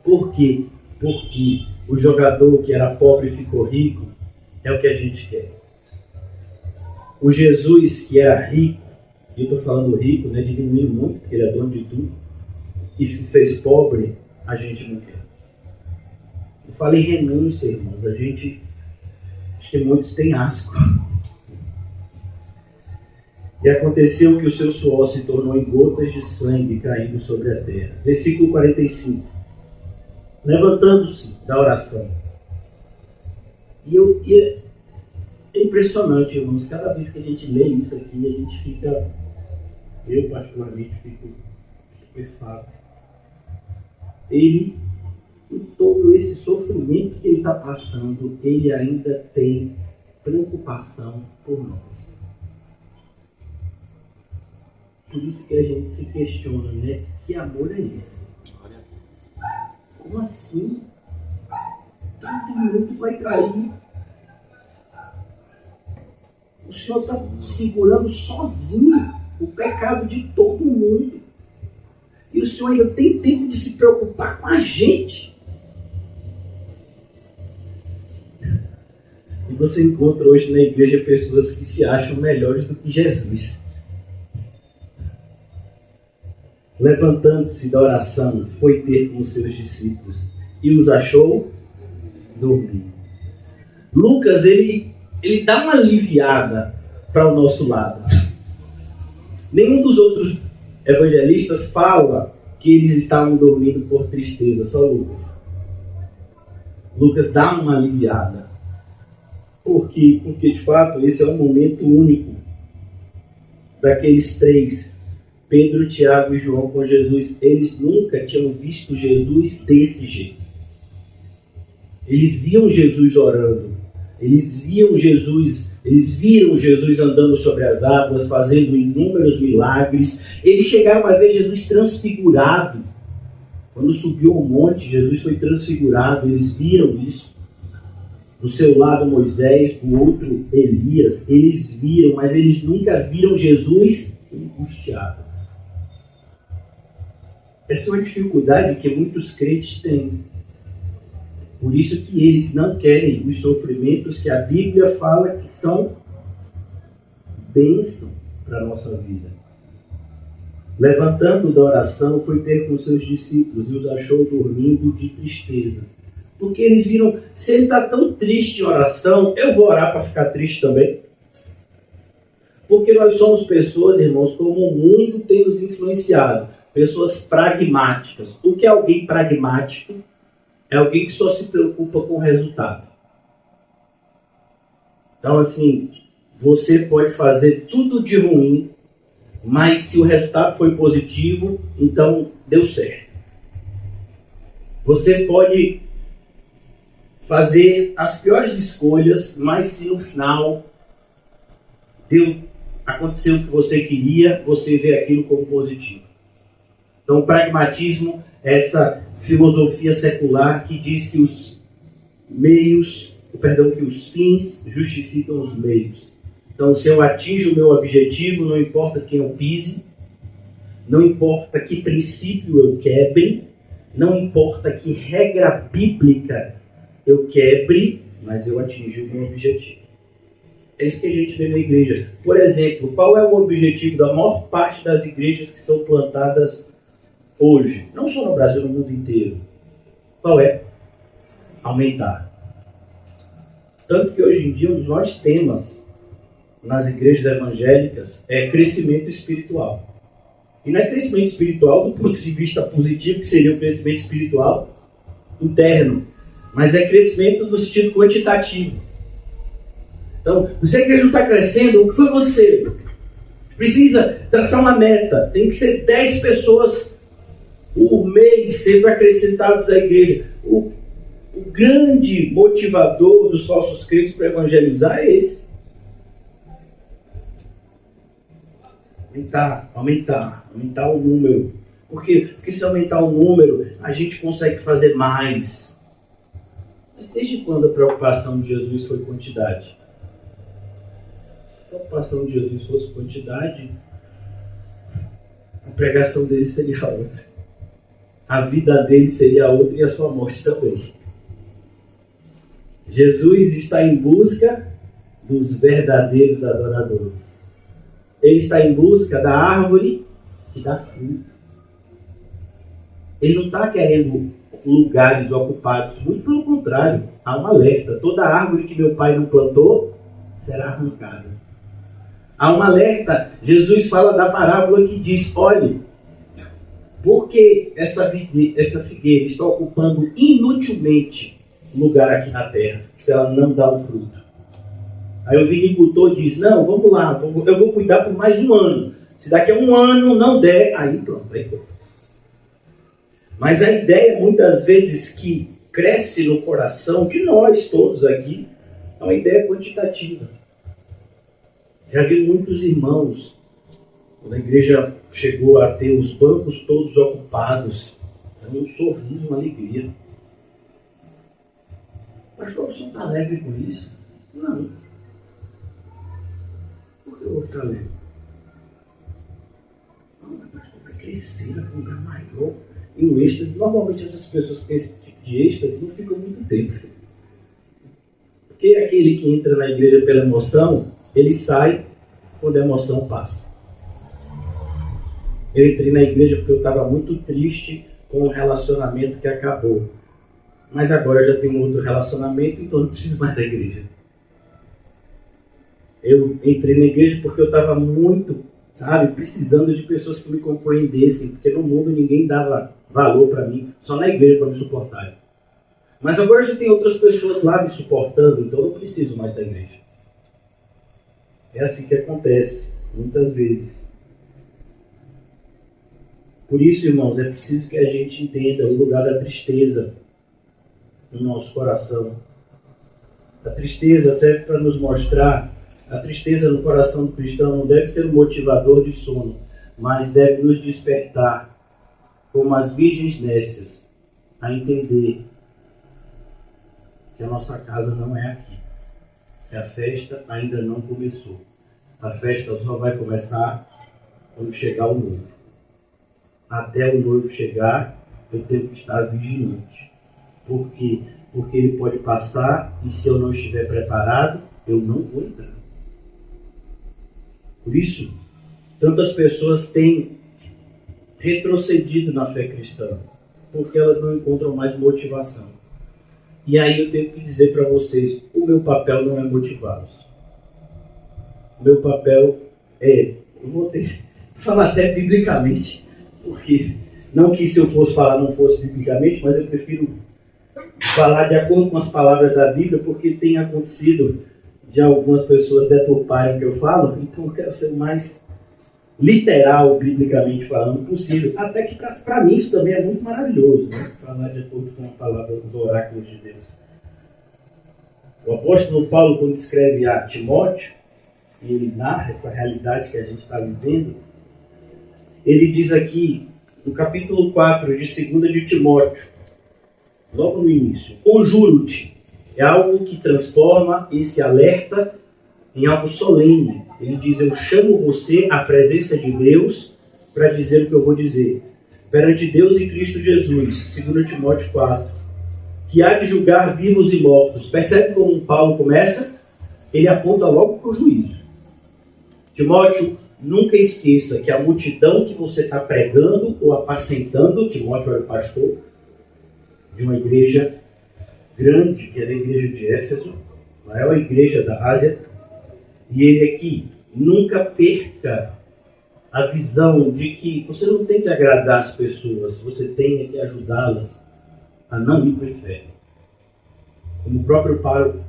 Por quê? Porque o jogador que era pobre e ficou rico é o que a gente quer. O Jesus que era rico, e eu estou falando rico, né, diminuindo muito, porque ele é dono de tudo, e se fez pobre, a gente não quer. Eu falei renúncia, irmãos, a gente, acho que muitos têm asco. E aconteceu que o seu suor se tornou em gotas de sangue caindo sobre a terra. Versículo 45. Levantando-se da oração. E é impressionante, irmãos. Cada vez que a gente lê isso aqui, a gente fica... Eu, particularmente, fico estupefato. Ele, em todo esse sofrimento que ele está passando, ele ainda tem preocupação por nós. Por isso que a gente se questiona, né? Que amor é esse? Como assim? Todo mundo vai trair. O Senhor está segurando sozinho o pecado de todo mundo. E o Senhor ainda tem tempo de se preocupar com a gente. E você encontra hoje na igreja pessoas que se acham melhores do que Jesus. Levantando-se da oração, foi ter com os seus discípulos e os achou dormindo. Lucas, ele dá uma aliviada para o nosso lado. Nenhum dos outros evangelistas fala que eles estavam dormindo por tristeza, só Lucas. Lucas dá uma aliviada. Por quê? Porque, de fato, esse é um momento único daqueles três, Pedro, Tiago e João, com Jesus. Eles nunca tinham visto Jesus desse jeito. Eles viam Jesus orando. Eles viram Jesus andando sobre as águas, fazendo inúmeros milagres. Eles chegaram a ver Jesus transfigurado. Quando subiu ao monte, Jesus foi transfigurado. Eles viram isso. Do seu lado Moisés, do outro Elias. Eles viram, mas eles nunca viram Jesus angustiado. Essa é uma dificuldade que muitos crentes têm. Por isso que eles não querem os sofrimentos que a Bíblia fala que são bênção para a nossa vida. Levantando da oração, foi ter com seus discípulos e os achou dormindo de tristeza. Porque eles viram, se ele está tão triste em oração, eu vou orar para ficar triste também. Porque nós somos pessoas, irmãos, como o mundo tem nos influenciado. Pessoas pragmáticas. O que é alguém pragmático? É alguém que só se preocupa com o resultado. Então, assim, você pode fazer tudo de ruim, mas se o resultado foi positivo, então deu certo. Você pode fazer as piores escolhas, mas se no final aconteceu o que você queria, você vê aquilo como positivo. Então, o pragmatismo é essa filosofia secular que diz que que os fins justificam os meios. Então, se eu atinjo o meu objetivo, não importa quem eu pise, não importa que princípio eu quebre, não importa que regra bíblica eu quebre, mas eu atingi o meu objetivo. É isso que a gente vê na igreja. Por exemplo, qual é o objetivo da maior parte das igrejas que são plantadas hoje? Não só no Brasil, no mundo inteiro. Qual é? Aumentar. Tanto que hoje em dia um dos maiores temas nas igrejas evangélicas é crescimento espiritual. E não é crescimento espiritual do ponto de vista positivo, que seria o crescimento espiritual interno, mas é crescimento no sentido quantitativo. Então, se a igreja não está crescendo, o que foi acontecer? Precisa traçar uma meta. Tem que ser 10 pessoas por mês sendo acrescentadas à igreja. O grande motivador dos falsos crentes para evangelizar é esse. Aumentar o número. Por quê? Porque se aumentar o número, a gente consegue fazer mais. Mas desde quando a preocupação de Jesus foi quantidade? Se a preocupação de Jesus fosse quantidade, a pregação dele seria outra. A vida dele seria outra e a sua morte também. Jesus está em busca dos verdadeiros adoradores. Ele está em busca da árvore que dá fruto. Ele não está querendo lugares ocupados. Muito pelo contrário, há um alerta. Toda árvore que meu pai não plantou será arrancada. Há um alerta. Jesus fala da parábola que diz, olhe, porque essa figueira está ocupando inutilmente lugar aqui na terra, se ela não dá o fruto. Aí o vinicultor diz, não, vamos lá, eu vou cuidar por mais um ano. Se daqui a um ano não der, aí pronto, aí pronto. Mas a ideia, muitas vezes, que cresce no coração de nós todos aqui, é uma ideia quantitativa. Já vi muitos irmãos, quando a igreja chegou a ter os bancos todos ocupados, um sorriso, uma alegria. Pastor, você não está alegre com isso? Não. Por que eu vou ficar alegre? Não, pastor, vai crescer, vai para um lugar maior. E um êxtase, normalmente essas pessoas que têm esse tipo de êxtase não ficam muito tempo. Porque aquele que entra na igreja pela emoção, ele sai quando a emoção passa. Eu entrei na igreja porque eu estava muito triste com um relacionamento que acabou. Mas agora eu já tenho outro relacionamento, então não preciso mais da igreja. Eu entrei na igreja porque eu estava muito, precisando de pessoas que me compreendessem, porque no mundo ninguém dava valor para mim, só na igreja para me suportar. Mas agora já tem outras pessoas lá me suportando, então eu não preciso mais da igreja. É assim que acontece, muitas vezes. Por isso, irmãos, é preciso que a gente entenda o lugar da tristeza no nosso coração. A tristeza serve para nos mostrar, a tristeza no coração do cristão não deve ser um motivador de sono, mas deve nos despertar, como as virgens nécias, a entender que a nossa casa não é aqui. Que a festa ainda não começou. A festa só vai começar quando chegar o noivo. até o noivo chegar, eu tenho que estar vigilante. Por quê? Porque ele pode passar e se eu não estiver preparado, eu não vou entrar. Por isso, tantas pessoas têm retrocedido na fé cristã, porque elas não encontram mais motivação. E aí eu tenho que dizer para vocês, o meu papel não é motivá-los. O meu papel é, eu vou ter que falar até biblicamente, porque não que se eu fosse falar não fosse biblicamente, mas eu prefiro falar de acordo com as palavras da Bíblia, porque tem acontecido de algumas pessoas deturparem o que eu falo, então eu quero ser o mais literal, biblicamente falando, possível. Até que para mim isso também é muito maravilhoso, né? Falar de acordo com a palavra dos oráculos de Deus. O apóstolo Paulo, quando escreve a Timóteo, e ele narra essa realidade que a gente está vivendo, ele diz aqui, no capítulo 4 de 2 de Timóteo, logo no início: conjuro-te. É algo que transforma esse alerta em algo solene. Ele diz: eu chamo você à presença de Deus para dizer o que eu vou dizer. Perante Deus e Cristo Jesus, 2 Timóteo 4, que há de julgar vivos e mortos. Percebe como Paulo começa? Ele aponta logo para o juízo. Timóteo, nunca esqueça que a multidão que você está pregando ou apacentando, Timóteo era o pastor de uma igreja grande, que era a igreja de Éfeso, a maior igreja da Ásia, e ele aqui, nunca perca a visão de que você não tem que agradar as pessoas, você tem que ajudá-las a não ir para o inferno. Como o próprio Paulo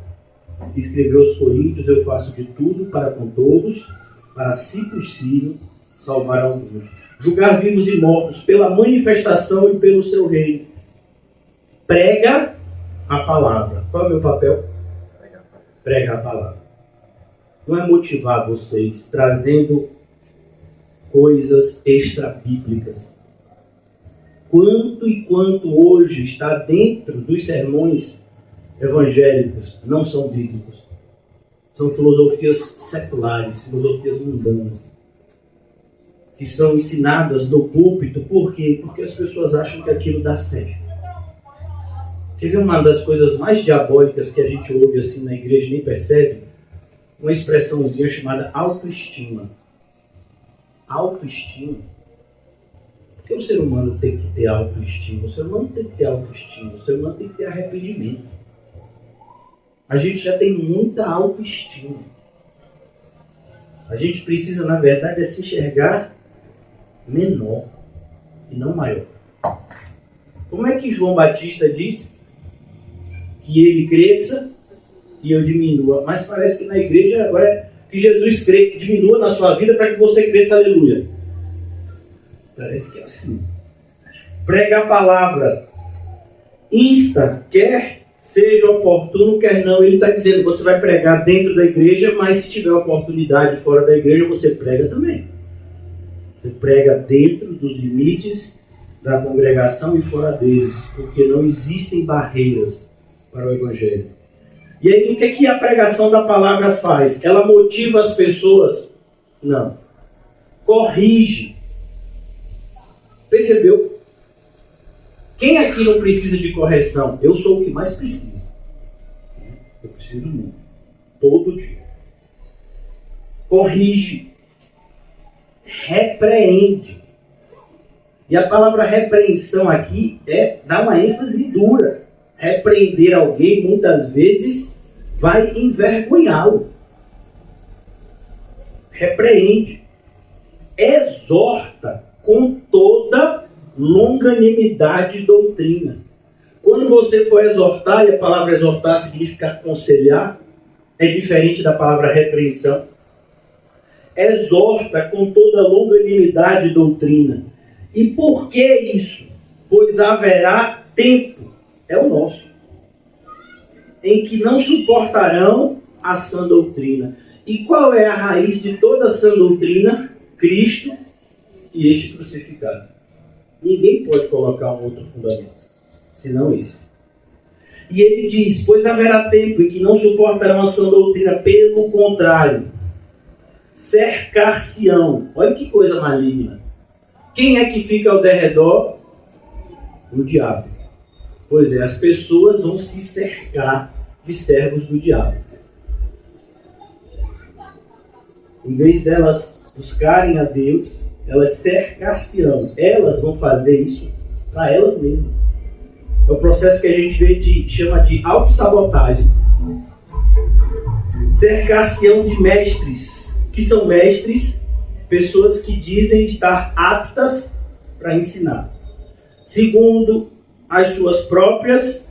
escreveu aos Coríntios: eu faço de tudo para com todos, para, se possível, salvar alguns. Julgar vivos e mortos pela manifestação e pelo seu reino. Prega a palavra. Qual é o meu papel? Prega a palavra. Não é motivar vocês trazendo coisas extra-bíblicas. Quanto e quanto hoje está dentro dos sermões evangélicos não são bíblicos. São filosofias seculares, filosofias mundanas, que são ensinadas no púlpito. Por quê? Porque as pessoas acham que aquilo dá certo. Quer ver uma das coisas mais diabólicas que a gente ouve assim na igreja e nem percebe? Uma expressãozinha chamada autoestima. Autoestima. Por que o ser humano tem que ter autoestima? O ser humano tem que ter autoestima. O ser humano tem que ter arrependimento. A gente já tem muita autoestima. A gente precisa, na verdade, se enxergar menor e não maior. Como é que João Batista disse que ele cresça e eu diminua? Mas parece que na igreja agora é que Jesus diminua na sua vida para que você cresça, aleluia. Parece que é assim. Prega a palavra. Insta, quer seja oportuno, quer não. Ele está dizendo: você vai pregar dentro da igreja, mas se tiver oportunidade fora da igreja, você prega também. Você prega dentro dos limites da congregação e fora deles, porque não existem barreiras para o evangelho. E aí, o que a pregação da palavra faz? Ela motiva as pessoas? Não. Corrige. Percebeu? Quem aqui não precisa de correção? Eu sou o que mais precisa. Eu preciso muito. Todo dia. Corrige. Repreende. E a palavra repreensão aqui dá uma ênfase dura. Repreender alguém, muitas vezes, vai envergonhá-lo. Repreende. Exorta com toda longanimidade e doutrina. Quando você for exortar, e a palavra exortar significa aconselhar, é diferente da palavra repreensão. Exorta com toda longanimidade e doutrina. E por que isso? Pois haverá tempo, é o nosso, em que não suportarão a sã doutrina. E qual é a raiz de toda a sã doutrina? Cristo e este crucificado. Ninguém pode colocar um outro fundamento, senão esse. E ele diz: pois haverá tempo em que não suportarão a sã doutrina, pelo contrário, cercar-se-ão. Olha que coisa maligna. Quem é que fica ao derredor? O diabo. Pois é, as pessoas vão se cercar de servos do diabo. Em vez delas buscarem a Deus, elas cercar-se-ão. Elas vão fazer isso para elas mesmas. É o processo que a gente chama de autossabotagem. Cercar-se-ão de mestres. Que são mestres? Pessoas que dizem estar aptas para ensinar, segundo as suas próprias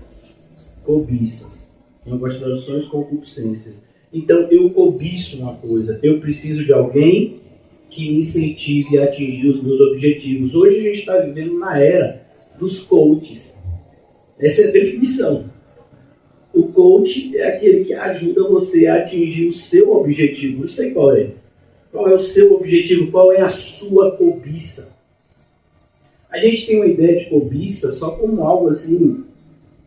cobiças. Em algumas traduções, concupiscências. Então, eu cobiço uma coisa. Eu preciso de alguém que me incentive a atingir os meus objetivos. Hoje a gente está vivendo na era dos coaches. Essa é a definição. O coach é aquele que ajuda você a atingir o seu objetivo. Não sei qual é. Qual é o seu objetivo? Qual é a sua cobiça? A gente tem uma ideia de cobiça só como algo assim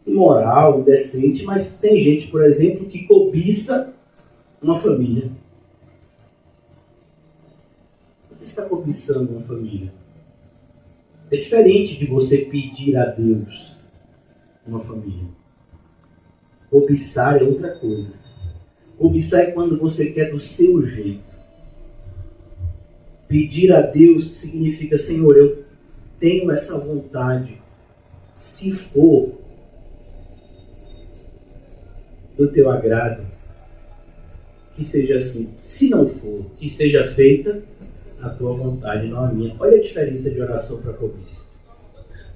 imoral, indecente, mas tem gente, por exemplo, que cobiça uma família. Por que você está cobiçando uma família? É diferente de você pedir a Deus uma família. Cobiçar é outra coisa. Cobiçar é quando você quer do seu jeito. Pedir a Deus significa, Senhor, eu tenho essa vontade. Se for do teu agrado, que seja assim. Se não for, que seja feita a tua vontade, não a minha. Olha a diferença de oração para cobiça.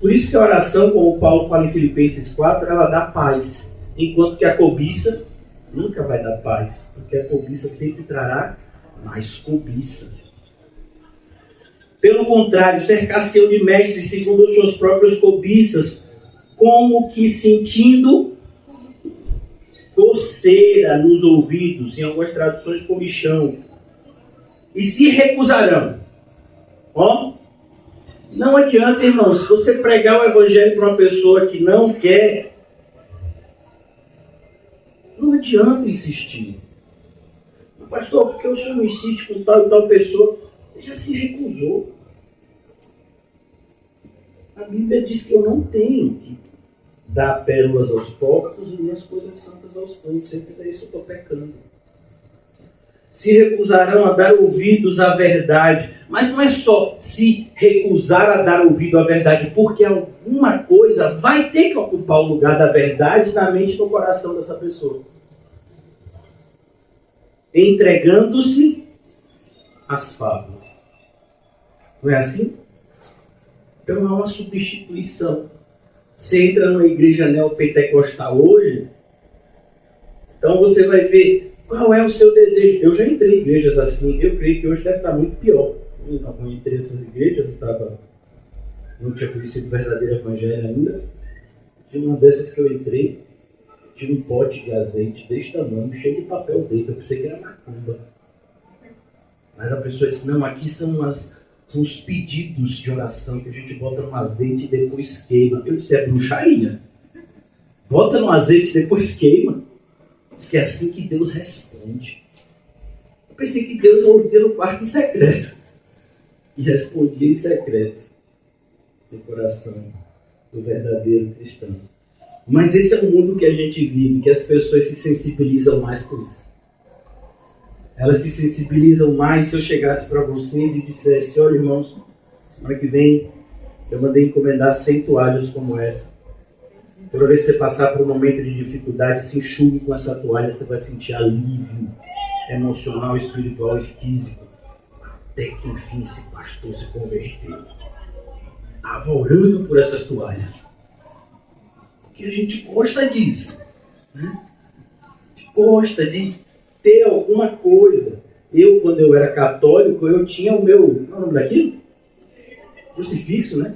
Por isso que a oração, como Paulo fala em Filipenses 4, ela dá paz. Enquanto que a cobiça nunca vai dar paz. Porque a cobiça sempre trará mais cobiça. Pelo contrário, cercar-se-ão de mestres segundo as suas próprias cobiças, como que sentindo coceira nos ouvidos, em algumas traduções comichão, e se recusarão. Ó, não adianta, irmão, se você pregar o evangelho para uma pessoa que não quer, não adianta insistir. Pastor, porque o senhor não insiste com tal e tal pessoa? Ele já se recusou. A Bíblia diz que eu não tenho que dar pérolas aos porcos e minhas coisas santas aos cães. Se eu fizer isso, eu estou pecando. Se recusarão a dar ouvidos à verdade. Mas não é só se recusar a dar ouvido à verdade, porque alguma coisa vai ter que ocupar o lugar da verdade na mente e no coração dessa pessoa. Entregando-se às fábulas. Não é assim? Então há uma substituição. Você entra numa igreja neopentecostal hoje, então você vai ver qual é o seu desejo. Eu já entrei em igrejas assim, eu creio que hoje deve estar muito pior. Eu entrei nessas igrejas, não tinha conhecido o verdadeiro evangelho ainda. Tinha uma dessas que eu entrei, tinha um pote de azeite desse tamanho, cheio de papel dentro. Eu pensei que era macumba. Mas a pessoa disse, não, aqui são os pedidos de oração que a gente bota no azeite e depois queima. Eu disse, é bruxaria. Bota no azeite e depois queima. Diz que é assim que Deus responde. Eu pensei que Deus ouvia no quarto em secreto. E respondia em secreto. No coração do verdadeiro cristão. Mas esse é o mundo que a gente vive, que as pessoas se sensibilizam mais por isso. Elas se sensibilizam mais se eu chegasse para vocês e dissesse, olha irmãos, semana que vem eu mandei encomendar 100 toalhas como essa. Toda vez que você passar por um momento de dificuldade, se enxugue com essa toalha, você vai sentir alívio emocional, espiritual e físico. Até que enfim esse pastor se converteu. Estava orando por essas toalhas. Porque a gente gosta disso. Né? A gente gosta de ter alguma coisa. Eu, quando eu era católico, eu tinha o meu... Qual é o nome daquilo? Crucifixo, né?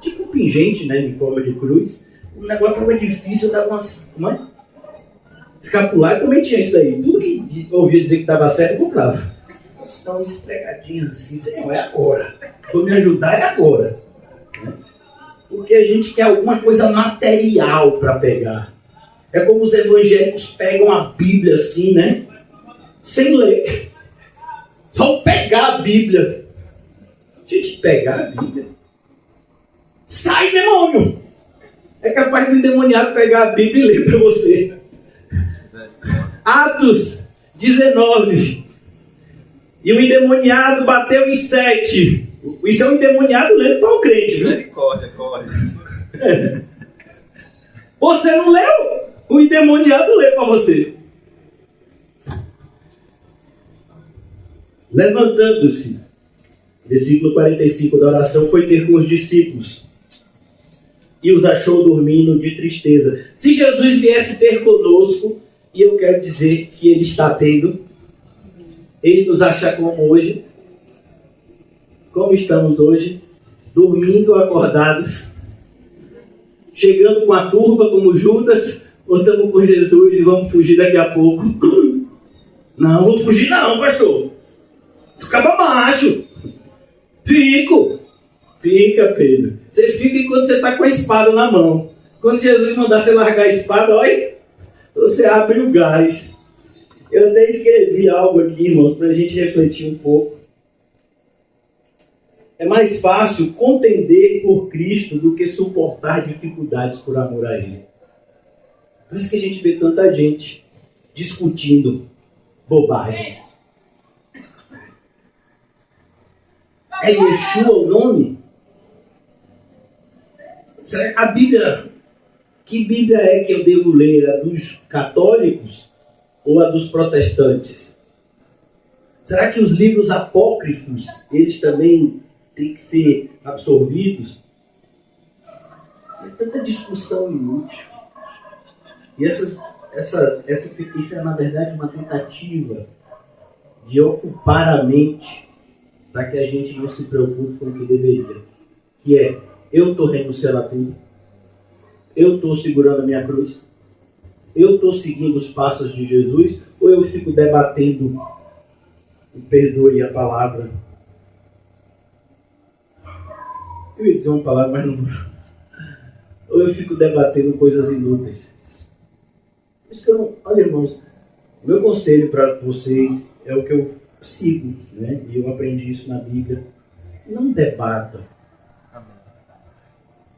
Tipo um pingente, né? Em forma de cruz. O negócio estava difícil, eu dava umas... Como é? Escapular também tinha isso daí. Tudo que eu ouvia dizer que dava certo, eu comprava. Dá uma esfregadinha assim, Senhor, é agora. Vou me ajudar, é agora. Né? Porque a gente quer alguma coisa material para pegar. É como os evangélicos pegam a Bíblia assim, né? Sem ler. Só pegar a Bíblia. Tinha que pegar a Bíblia. Sai, demônio! É capaz do endemoniado pegar a Bíblia e ler para você. Atos 19. E o endemoniado bateu em 7. Isso é um endemoniado lendo para o crente, viu? Misericórdia, corre. Você não leu? O endemoniado lê para você. Levantando-se, versículo 45 da oração, foi ter com os discípulos e os achou dormindo de tristeza. Se Jesus viesse ter conosco, e eu quero dizer que Ele está tendo, Ele nos acha como hoje, como estamos hoje, dormindo, acordados, chegando com a turba como Judas, ou estamos com Jesus e vamos fugir daqui a pouco. Não, vou fugir não, pastor. Fica para baixo. Fica, Pedro. Você fica enquanto você está com a espada na mão. Quando Jesus mandar você largar a espada, olha, você abre o gás. Eu até escrevi algo aqui, irmãos, para a gente refletir um pouco. É mais fácil contender por Cristo do que suportar dificuldades por amor a Ele. Por isso que a gente vê tanta gente discutindo bobagens. É Yeshua o nome? Será que a Bíblia... Que Bíblia é que eu devo ler? A dos católicos ou a dos protestantes? Será que os livros apócrifos, eles também têm que ser absorvidos? É tanta discussão inútil. E isso é, na verdade, uma tentativa de ocupar a mente para que a gente não se preocupe com o que deveria. Que é, eu estou renunciando a tudo. Eu estou segurando a minha cruz? Eu estou seguindo os passos de Jesus? Ou eu fico debatendo, perdoe a palavra? Eu ia dizer uma palavra, mas não vou. Ou eu fico debatendo coisas inúteis? Por isso que eu não... Olha, irmãos, o meu conselho para vocês é o que eu sigo, né? E eu aprendi isso na Bíblia. Não debata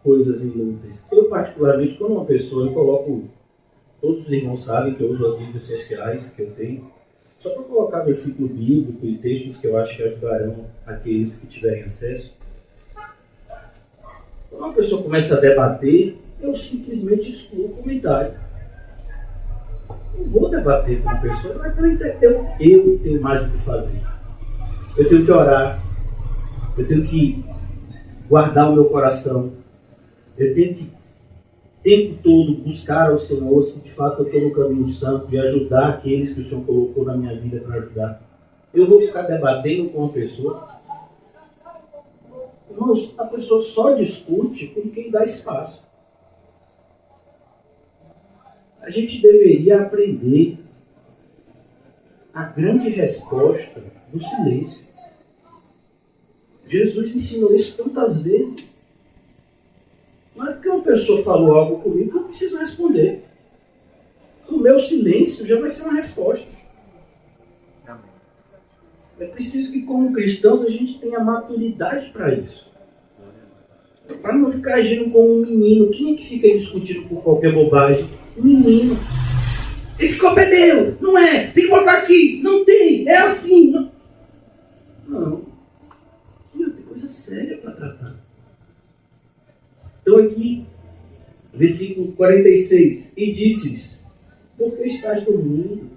coisas inúteis. Eu, particularmente, quando uma pessoa, eu coloco, todos os irmãos sabem que eu uso as mídias sociais que eu tenho, só para colocar versículo bíblico e textos que eu acho que ajudarão aqueles que tiverem acesso. Quando uma pessoa começa a debater, eu simplesmente excluo o comentário. Não vou debater com uma pessoa, mas eu tenho mais o que fazer. Eu tenho que orar. Eu tenho que guardar o meu coração. Eu tenho que, o tempo todo, buscar ao Senhor se de fato eu estou no caminho santo e ajudar aqueles que o Senhor colocou na minha vida para ajudar. Eu vou ficar debatendo com uma pessoa. Irmãos, a pessoa só discute com quem dá espaço. A gente deveria aprender a grande resposta do silêncio. Jesus ensinou isso tantas vezes. Não é porque uma pessoa falou algo comigo que eu preciso responder. O meu silêncio já vai ser uma resposta. É preciso que, como cristãos, a gente tenha maturidade para isso. Para não ficar agindo como um menino. Quem é que fica discutindo por qualquer bobagem? Menino. Esse copo é meu. Não é. Tem que botar aqui. Não tem. É assim. Não. Tem coisa séria para tratar. Então aqui, versículo 46. E disse-lhes, por que estás dormindo?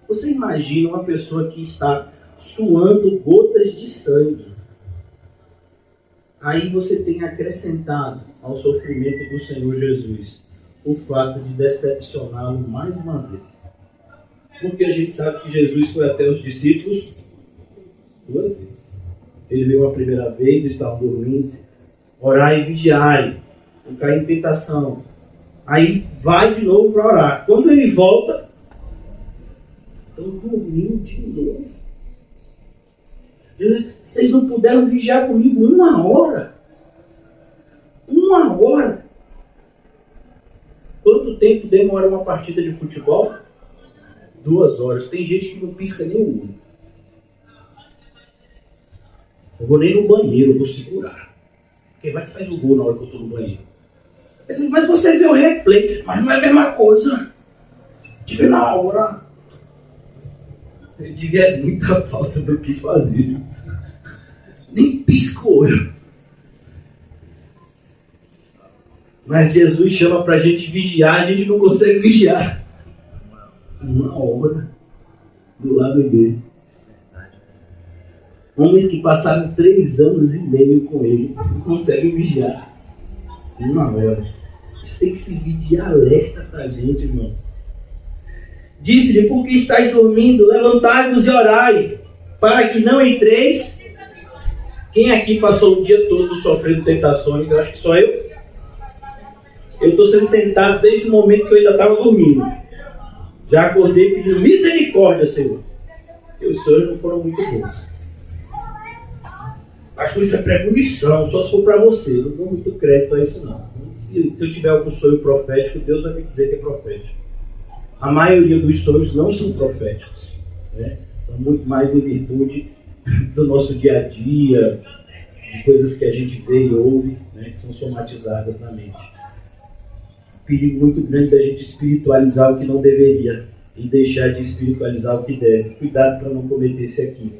Você imagina uma pessoa que está suando gotas de sangue. Aí você tem acrescentado ao sofrimento do Senhor Jesus o fato de decepcioná-lo mais uma vez. Porque a gente sabe que Jesus foi até os discípulos 2 vezes. Ele veio a primeira vez, eles estavam dormindo, orai e vigiai, não cair em tentação. Aí vai de novo para orar. Quando ele volta, estão dormindo de novo. Jesus, vocês não puderam vigiar comigo 1 hora? 1 hora? Quanto tempo demora uma partida de futebol? 2 horas. Tem gente que não pisca nem o olho. Não vou nem no banheiro, eu vou segurar. Quem vai que faz o gol na hora que eu estou no banheiro? Mas você vê o replay, mas não é a mesma coisa. De ver na hora. Eu digo, é muita falta do que fazer. Nem pisco o olho. Mas Jesus chama para a gente vigiar, a gente não consegue vigiar. Uma hora do lado dele. Homens que passaram 3 anos e meio com ele não conseguem vigiar. Uma hora. Isso tem que servir de alerta para a gente, irmão. Disse-lhe, por que estáis dormindo? Levantai-vos e orai, para que não entreis. Quem aqui passou o dia todo sofrendo tentações? Eu acho que só eu. Eu estou sendo tentado desde o momento que eu ainda estava dormindo. Já acordei pedindo misericórdia, Senhor. E os senhores não foram muito bons. Acho que isso é premonição, só se for para você. Eu não dou muito crédito a isso, não. Se eu tiver algum sonho profético, Deus vai me dizer que é profético. A maioria dos sonhos não são proféticos, né? São muito mais em virtude do nosso dia a dia, de coisas que a gente vê e ouve, né? Que são somatizadas na mente. Perigo muito grande da gente espiritualizar o que não deveria e deixar de espiritualizar o que deve. Cuidado para não cometer esse aqui.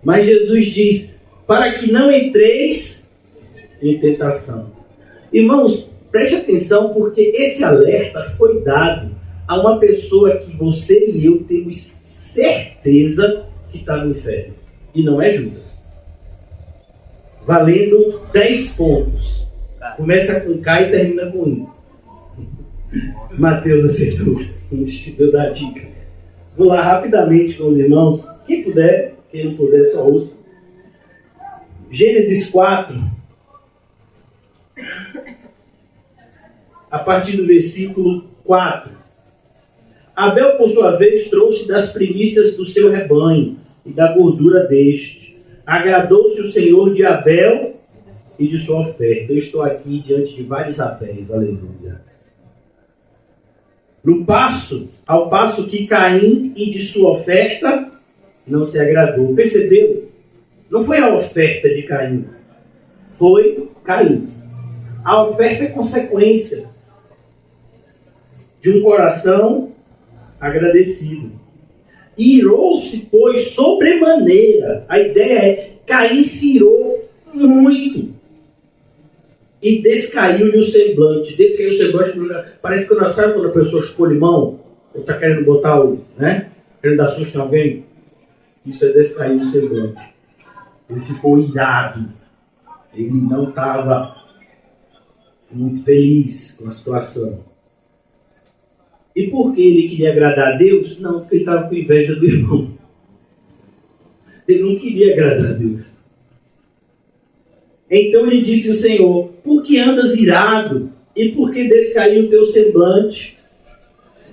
Mas Jesus diz, para que não entreis em tentação. Irmãos, preste atenção, porque esse alerta foi dado a uma pessoa que você e eu temos certeza que está no inferno. E não é Judas. Valendo 10 pontos. Começa com K e termina com I. Mateus acertou. Deu da dica. Vou lá rapidamente com os irmãos. Quem puder, quem não puder, só ouça. Gênesis 4. A partir do versículo 4. Abel, por sua vez, trouxe das primícias do seu rebanho e da gordura deste. Agradou-se o Senhor de Abel e de sua oferta. Eu estou aqui diante de vários Abéis, aleluia. Ao passo que Caim e de sua oferta não se agradou. Percebeu? Não foi a oferta de Caim, foi Caim. A oferta é consequência de um coração agradecido. Irou-se, pois, sobremaneira. A ideia é, Caim se irou muito. E descaiu-lhe o semblante. Descaiu o semblante. Parece que, sabe quando a pessoa escolhe mão? Ou está querendo botar o, né? Querendo dar susto em alguém? Isso é descair o semblante. Ele ficou irado. Ele não estava muito feliz com a situação. E por que ele queria agradar a Deus? Não, porque ele estava com inveja do irmão. Ele não queria agradar a Deus. Então ele disse ao Senhor, por que andas irado? E por que descaiu o teu semblante?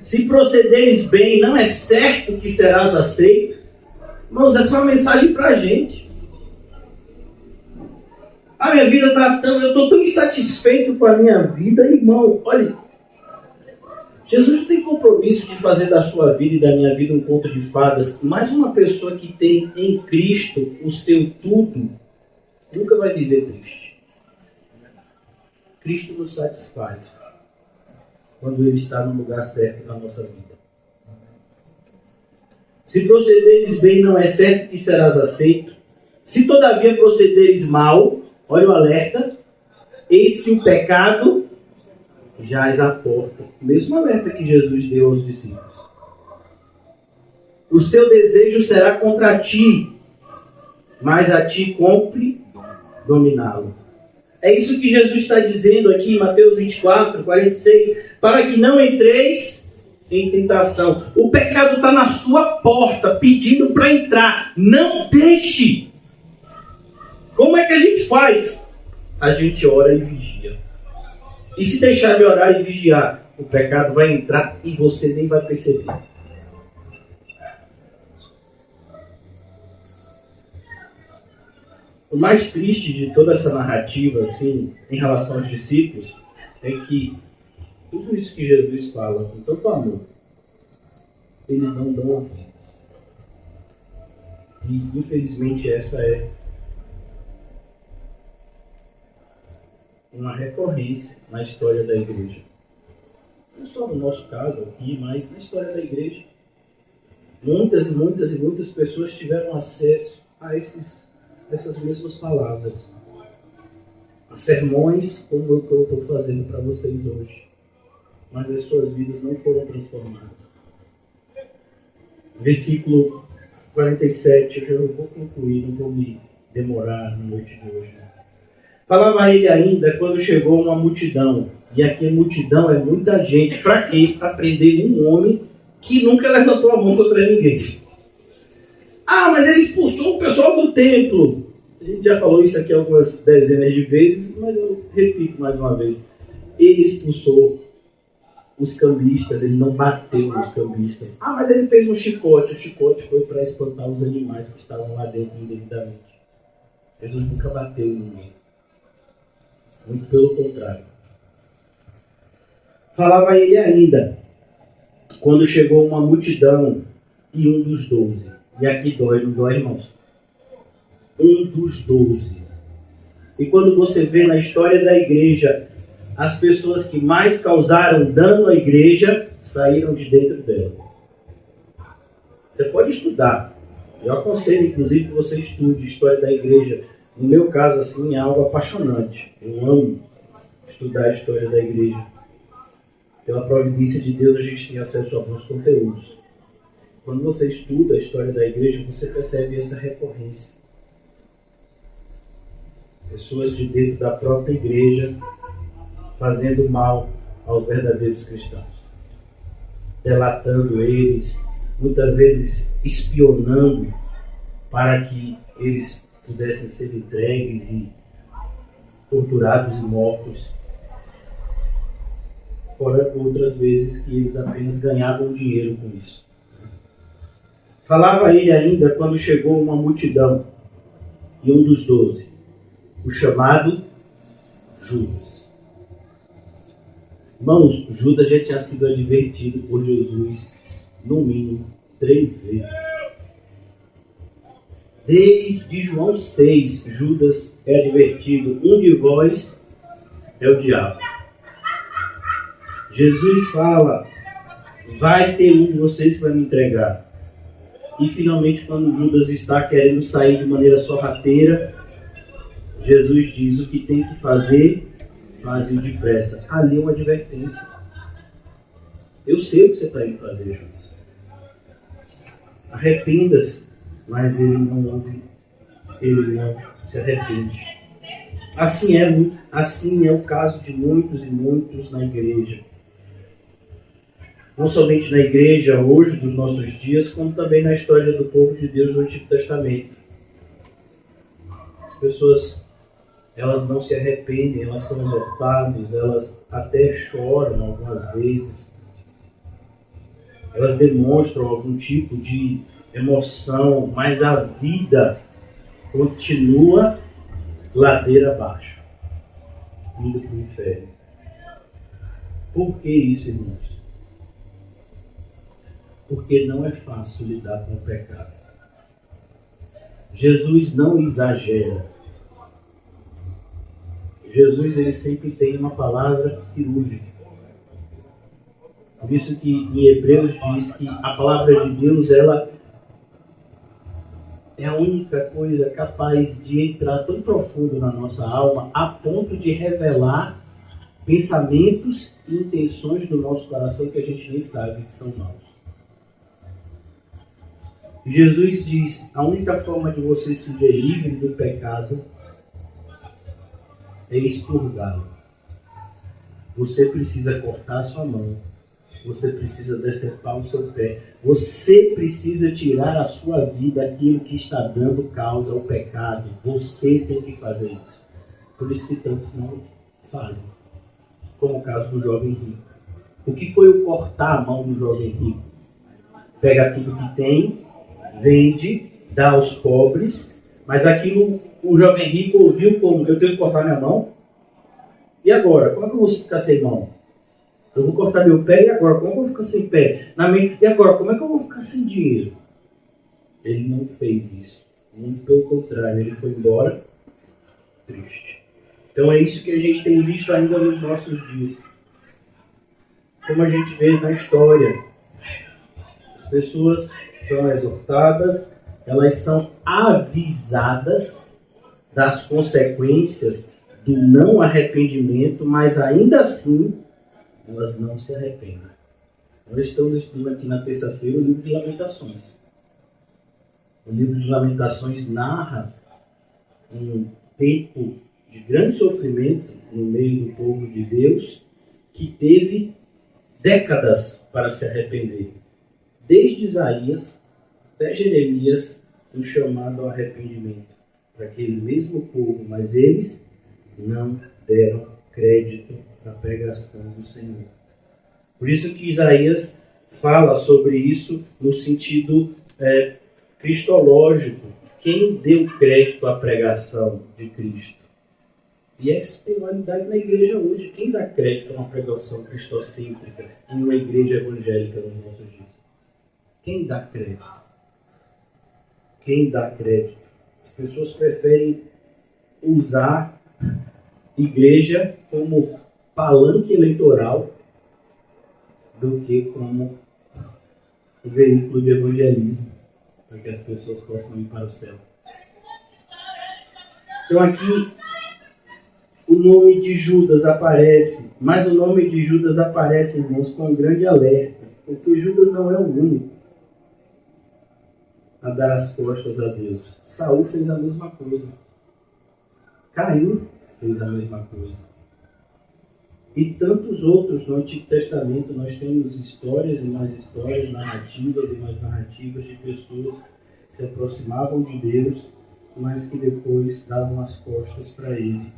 Se procederes bem, não é certo que serás aceito? Irmãos, essa é uma mensagem para a gente. A minha vida está tão... Eu estou tão insatisfeito com a minha vida, irmão. Olha, Jesus não tem compromisso de fazer da sua vida e da minha vida um conto de fadas. Mas uma pessoa que tem em Cristo o seu tudo, nunca vai viver triste. Cristo nos satisfaz quando Ele está no lugar certo na nossa vida. Se procederes bem, não é certo que serás aceito. Se todavia procederes mal, olha o alerta, eis que o pecado jaz à porta. O mesmo alerta que Jesus deu aos discípulos. O seu desejo será contra ti, mas a ti cumpre dominá-lo. É isso que Jesus está dizendo aqui em Mateus 24, 46. Para que não entreis em tentação. O pecado está na sua porta, pedindo para entrar. Não deixe. Como é que a gente faz? A gente ora e vigia. E se deixar de orar e vigiar, o pecado vai entrar e você nem vai perceber. O mais triste de toda essa narrativa, assim, em relação aos discípulos, é que tudo isso que Jesus fala com tanto amor, eles não dão ouvido. E, infelizmente, essa é uma recorrência na história da igreja. Não só no nosso caso aqui, mas na história da igreja. Muitas e muitas e muitas pessoas tiveram acesso a essas mesmas palavras. A sermões como o que eu estou fazendo para vocês hoje. Mas as suas vidas não foram transformadas. Versículo 47, eu já vou concluir, não vou me demorar na noite de hoje. Falava ele ainda quando chegou uma multidão. E aqui a multidão é muita gente. Para quê? Para prender um homem que nunca levantou a mão contra ninguém. Ah, mas ele expulsou o pessoal do templo. A gente já falou isso aqui algumas dezenas de vezes, mas eu repito mais uma vez. Ele expulsou os cambistas, ele não bateu nos cambistas. Ah, mas ele fez um chicote. O chicote foi para espantar os animais que estavam lá dentro indevidamente. Jesus nunca bateu em ninguém. Muito pelo contrário. Falava ele ainda, quando chegou uma multidão e um dos 12. E aqui dói, não dói, irmãos? Um dos 12. E quando você vê na história da igreja, as pessoas que mais causaram dano à igreja saíram de dentro dela. Você pode estudar. Eu aconselho, inclusive, que você estude a história da igreja. No meu caso, assim, é algo apaixonante. Eu amo estudar a história da igreja. Pela providência de Deus, a gente tem acesso a alguns conteúdos. Quando você estuda a história da igreja, você percebe essa recorrência. Pessoas de dentro da própria igreja fazendo mal aos verdadeiros cristãos. Delatando eles, muitas vezes espionando para que eles pudessem ser entregues e torturados e mortos. Fora outras vezes que eles apenas ganhavam dinheiro com isso. Falava ele ainda quando chegou uma multidão e um dos 12, o chamado Judas. Irmãos, Judas já tinha sido advertido por Jesus no mínimo 3 vezes. Desde João 6, Judas é advertido: um de vós é o diabo. Jesus fala: vai ter um de vocês que vai me entregar. E finalmente, quando Judas está querendo sair de maneira sorrateira, Jesus diz: o que tem que fazer, faze-o depressa. Ali é uma advertência. Eu sei o que você está indo fazer, Judas. Arrependa-se. Mas ele não ouve, ele não se arrepende. Assim é o caso de muitos e muitos na igreja. Não somente na igreja hoje, dos nossos dias, como também na história do povo de Deus no Antigo Testamento. As pessoas, elas não se arrependem, elas são exortadas, elas até choram algumas vezes. Elas demonstram algum tipo de emoção, mas a vida continua ladeira abaixo, indo para o inferno. Por que isso, irmãos? Porque não é fácil lidar com o pecado. Jesus não exagera. Jesus, ele sempre tem uma palavra cirúrgica. Por isso que em Hebreus diz que a palavra de Deus, ela é a única coisa capaz de entrar tão profundo na nossa alma a ponto de revelar pensamentos e intenções do nosso coração que a gente nem sabe que são maus. Jesus diz: a única forma de você se ver livre do pecado é expurgá-lo. Você precisa cortar a sua mão. Você precisa decepar o seu pé. Você precisa tirar a sua vida aquilo que está dando causa ao pecado. Você tem que fazer isso. Por isso que tantos não fazem. Como o caso do jovem rico. O que foi o cortar a mão do jovem rico? Pega tudo que tem, vende, dá aos pobres, mas aquilo o jovem rico ouviu como: eu tenho que cortar minha mão? E agora? Como é que eu vou ficar sem mão? Eu vou cortar meu pé, e agora? Como é que eu vou ficar sem pé? E agora? Como é que eu vou ficar sem dinheiro? Ele não fez isso. Muito pelo contrário, ele foi embora triste. Então é isso que a gente tem visto ainda nos nossos dias. Como a gente vê na história, as pessoas são exortadas, elas são avisadas das consequências do não arrependimento, mas ainda assim elas não se arrependem. Nós estamos estudando aqui na terça-feira o livro de Lamentações. O livro de Lamentações narra um tempo de grande sofrimento no meio do povo de Deus, que teve décadas para se arrepender. Desde Isaías até Jeremias, um chamado ao arrependimento para aquele mesmo povo, mas eles não deram crédito à pregação do Senhor. Por isso que Isaías fala sobre isso no sentido cristológico. Quem deu crédito à pregação de Cristo? E essa tem validade na igreja hoje. Quem dá crédito a uma pregação cristocêntrica em uma igreja evangélica nos nossos dias? Quem dá crédito? Quem dá crédito? As pessoas preferem usar igreja como palanque eleitoral do que como veículo de evangelismo, para que as pessoas possam ir para o céu. Então aqui o nome de Judas aparece, mas o nome de Judas aparece, irmãos, com um grande alerta, porque Judas não é o único a dar as costas a Deus. Saul fez a mesma coisa. Caim fez a mesma coisa. E tantos outros no Antigo Testamento. Nós temos histórias e mais histórias, narrativas e mais narrativas de pessoas que se aproximavam de Deus, mas que depois davam as costas para Ele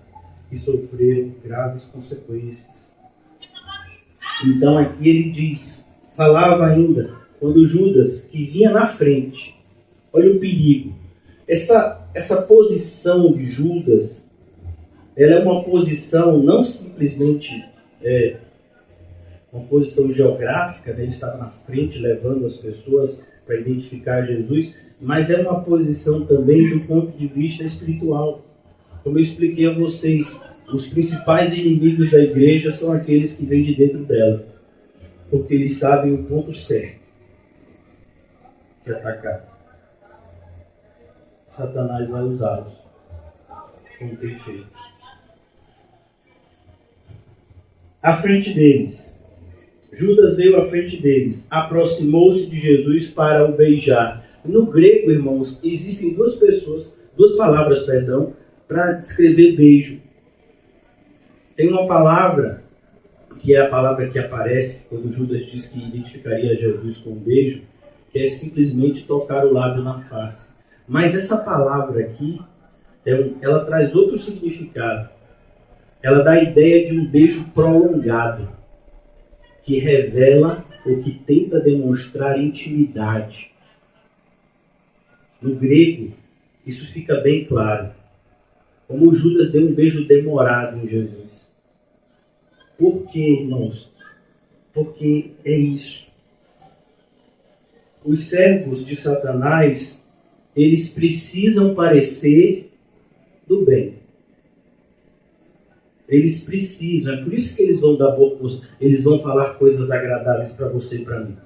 e sofreram graves consequências. Então aqui ele diz, falava ainda, quando Judas, que vinha na frente, olha o perigo. Essa posição de Judas, ela é uma posição não simplesmente uma posição geográfica, né? Ele estava na frente levando as pessoas para identificar Jesus, mas é uma posição também do ponto de vista espiritual. Como eu expliquei a vocês, os principais inimigos da igreja são aqueles que vêm de dentro dela, porque eles sabem o ponto certo de atacar. Satanás vai usá-los, como tem feito. À frente deles, Judas veio à frente deles, aproximou-se de Jesus para o beijar. No grego, irmãos, existem duas palavras, para descrever beijo. Tem uma palavra, que é a palavra que aparece quando Judas diz que identificaria Jesus com um beijo, que é simplesmente tocar o lábio na face. Mas essa palavra aqui, ela traz outro significado. Ela dá a ideia de um beijo prolongado, que revela ou que tenta demonstrar intimidade. No grego, isso fica bem claro. Como Judas deu um beijo demorado em Jesus. Por quê, irmãos? Porque é isso. Os servos de Satanás, eles precisam parecer do bem. Eles precisam, é por isso que eles vão dar eles vão falar coisas agradáveis para você e para mim.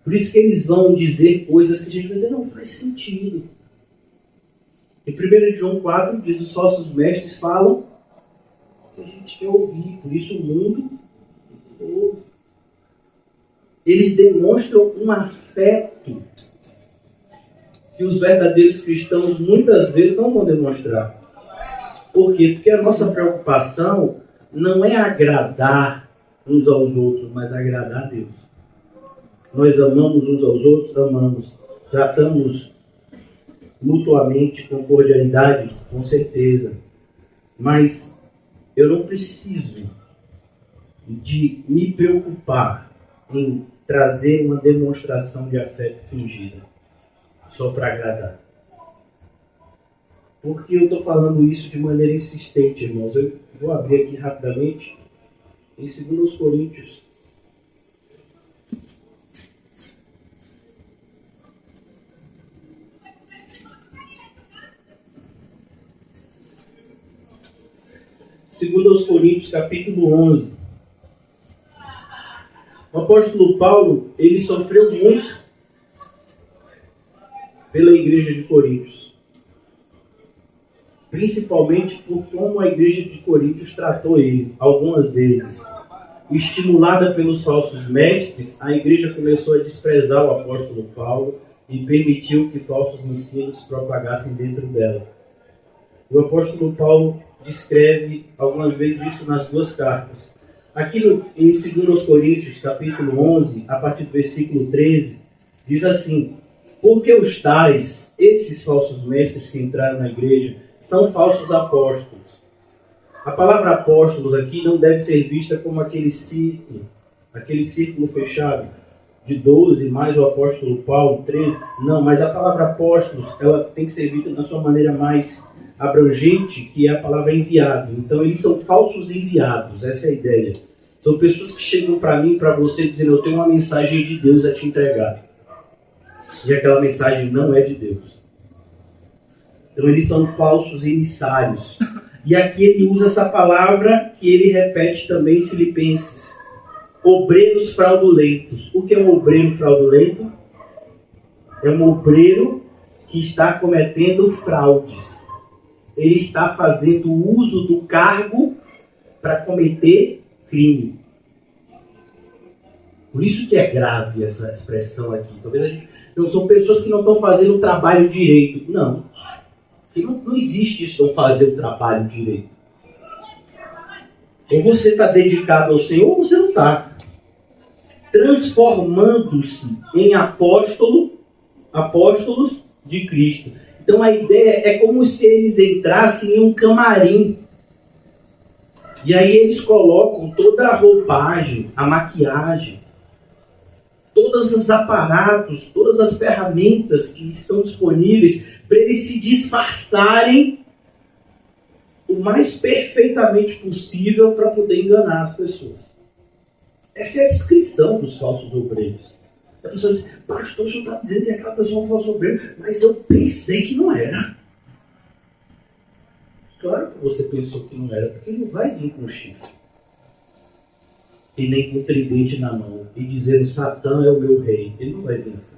Por isso que eles vão dizer coisas que a gente vai dizer, não faz sentido. Em 1 João 4 diz, os falsos mestres falam o que a gente quer ouvir, por isso o mundo ouve. Eles demonstram um afeto que os verdadeiros cristãos muitas vezes não vão demonstrar. Por quê? Porque a nossa preocupação não é agradar uns aos outros, mas agradar a Deus. Nós amamos uns aos outros, tratamos mutuamente com cordialidade, com certeza. Mas eu não preciso de me preocupar em trazer uma demonstração de afeto fingida, só para agradar. Por que eu estou falando isso de maneira insistente, irmãos? Eu vou abrir aqui rapidamente em 2 Coríntios. Segundo aos Coríntios, capítulo 11. O apóstolo Paulo, ele sofreu muito pela igreja de Coríntios. Principalmente por como a igreja de Coríntios tratou ele, algumas vezes. Estimulada pelos falsos mestres, a igreja começou a desprezar o apóstolo Paulo e permitiu que falsos ensinos se propagassem dentro dela. O apóstolo Paulo descreve algumas vezes isso nas duas cartas. Aqui em 2 Coríntios, capítulo 11, a partir do versículo 13, diz assim: porque os tais, esses falsos mestres que entraram na igreja, são falsos apóstolos. A palavra apóstolos aqui não deve ser vista como aquele círculo fechado de 12, mais o apóstolo Paulo, 13. Não, mas a palavra apóstolos, ela tem que ser vista na sua maneira mais abrangente, que é a palavra enviado. Então, eles são falsos enviados, essa é a ideia. São pessoas que chegam para mim, para você, dizendo: eu tenho uma mensagem de Deus a te entregar. E aquela mensagem não é de Deus. Então, eles são falsos emissários. E aqui ele usa essa palavra que ele repete também em Filipenses: obreiros fraudulentos. O que é um obreiro fraudulento? É um obreiro que está cometendo fraudes. Ele está fazendo uso do cargo para cometer crime. Por isso que é grave essa expressão aqui. Talvez não são pessoas que não estão fazendo o trabalho direito. Não. Não existe isso, não fazer o trabalho direito. Ou você está dedicado ao Senhor, ou você não está. Transformando-se em apóstolos de Cristo. Então a ideia é como se eles entrassem em um camarim. E aí eles colocam toda a roupagem, a maquiagem, todos os aparatos, todas as ferramentas que estão disponíveis para eles se disfarçarem o mais perfeitamente possível para poder enganar as pessoas. Essa é a descrição dos falsos obreiros. A pessoa diz: pastor, o senhor está dizendo que aquela pessoa é um falso obreiro, mas eu pensei que não era. Claro que você pensou que não era, porque ele não vai vir com chifre e nem com tridente na mão e dizendo: Satã é o meu rei. Ele não vai vir assim.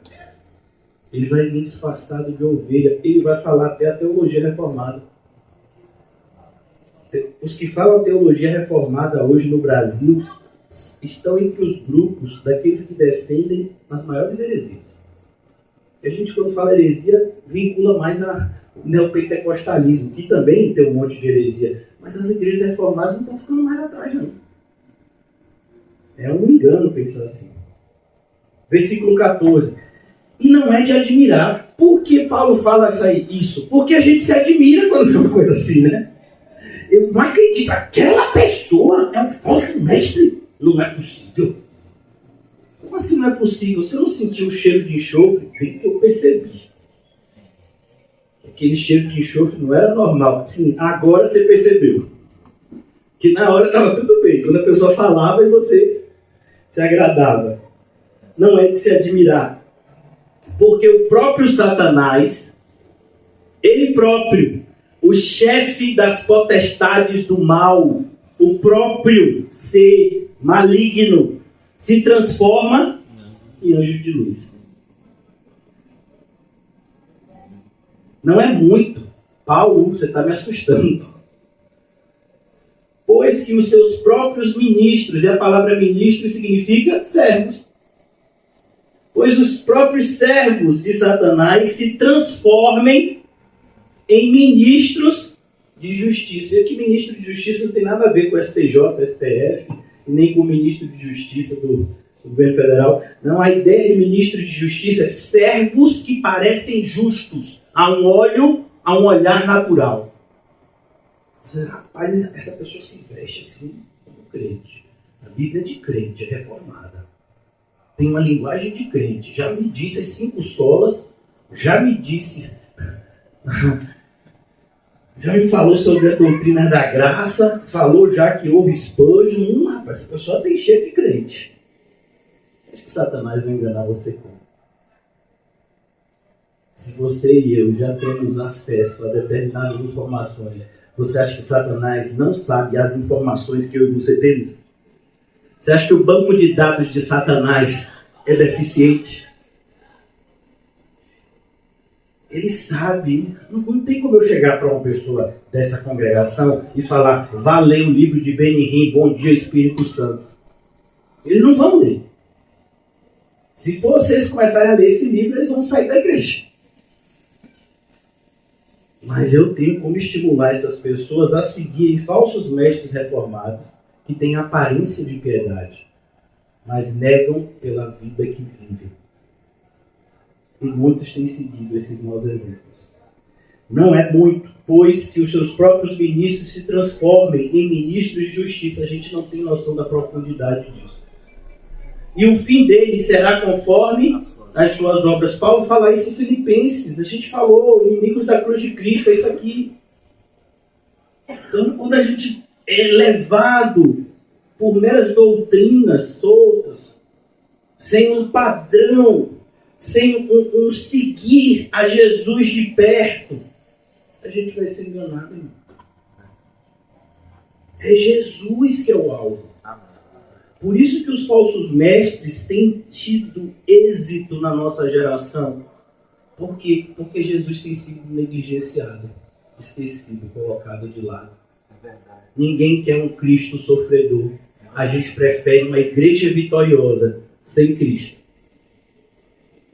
Ele vai vir disfarçado de ovelha. Ele vai falar até a teologia reformada. Os que falam teologia reformada hoje no Brasil estão entre os grupos daqueles que defendem as maiores heresias. A gente, quando fala heresia, vincula mais a neopentecostalismo, que também tem um monte de heresia. Mas as igrejas reformadas não estão ficando mais atrás, não. É um engano pensar assim. Versículo 14. E não é de admirar. Por que Paulo fala isso? Porque a gente se admira quando vê uma coisa assim, né? Eu não acredito. Aquela pessoa é um falso mestre. Não é possível. Como assim não é possível? Você não sentiu o cheiro de enxofre? Bem que eu percebi. Aquele cheiro de enxofre não era normal. Sim, agora você percebeu. Que na hora estava tudo bem. Quando a pessoa falava e você se agradava. Não é de se admirar. Porque o próprio Satanás, ele próprio, o chefe das potestades do mal, o próprio ser maligno, se transforma em anjo de luz. Não é muito. Paulo, você está me assustando. Pois que os seus próprios ministros, e a palavra ministro significa servos. Pois os próprios servos de Satanás se transformem em ministros de justiça. E aqui ministro de justiça não tem nada a ver com STJ, STF, nem com o ministro de justiça do governo federal. Não, a ideia de ministro de justiça é servos que parecem justos a um olhar natural. Você, rapaz, essa pessoa se veste assim como crente. A Bíblia é de crente, é reformada. Tem uma linguagem de crente. Já me disse as 5 solas, já me disse... Já me falou sobre as doutrinas da graça, falou já que houve Spurgeon. Rapaz, essa pessoa tem cheio de crente. Acho que Satanás vai enganar você como? Se você e eu já temos acesso a determinadas informações Você acha que Satanás não sabe as informações que eu e você temos? Você acha que o banco de dados de Satanás é deficiente? Ele sabe. Não tem como eu chegar para uma pessoa dessa congregação e falar: vá ler o livro de Benihim, Bom Dia Espírito Santo. Eles não vão ler. Se vocês começarem a ler esse livro, eles vão sair da igreja. Mas eu tenho como estimular essas pessoas a seguirem falsos mestres reformados que têm aparência de piedade, mas negam pela vida que vivem. E muitos têm seguido esses maus exemplos. Não é muito, pois que os seus próprios ministros se transformem em ministros de justiça. A gente não tem noção da profundidade disso. E o fim deles será conforme as suas obras. Paulo fala isso em Filipenses. A gente falou, inimigos da cruz de Cristo, é isso aqui. Então, quando a gente é levado por meras doutrinas soltas, sem um padrão, sem um seguir a Jesus de perto, a gente vai ser enganado, irmão. É Jesus que é o alvo. Por isso que os falsos mestres têm tido êxito na nossa geração. Por quê? Porque Jesus tem sido negligenciado, esquecido, colocado de lado. Ninguém quer um Cristo sofredor. A gente prefere uma igreja vitoriosa sem Cristo.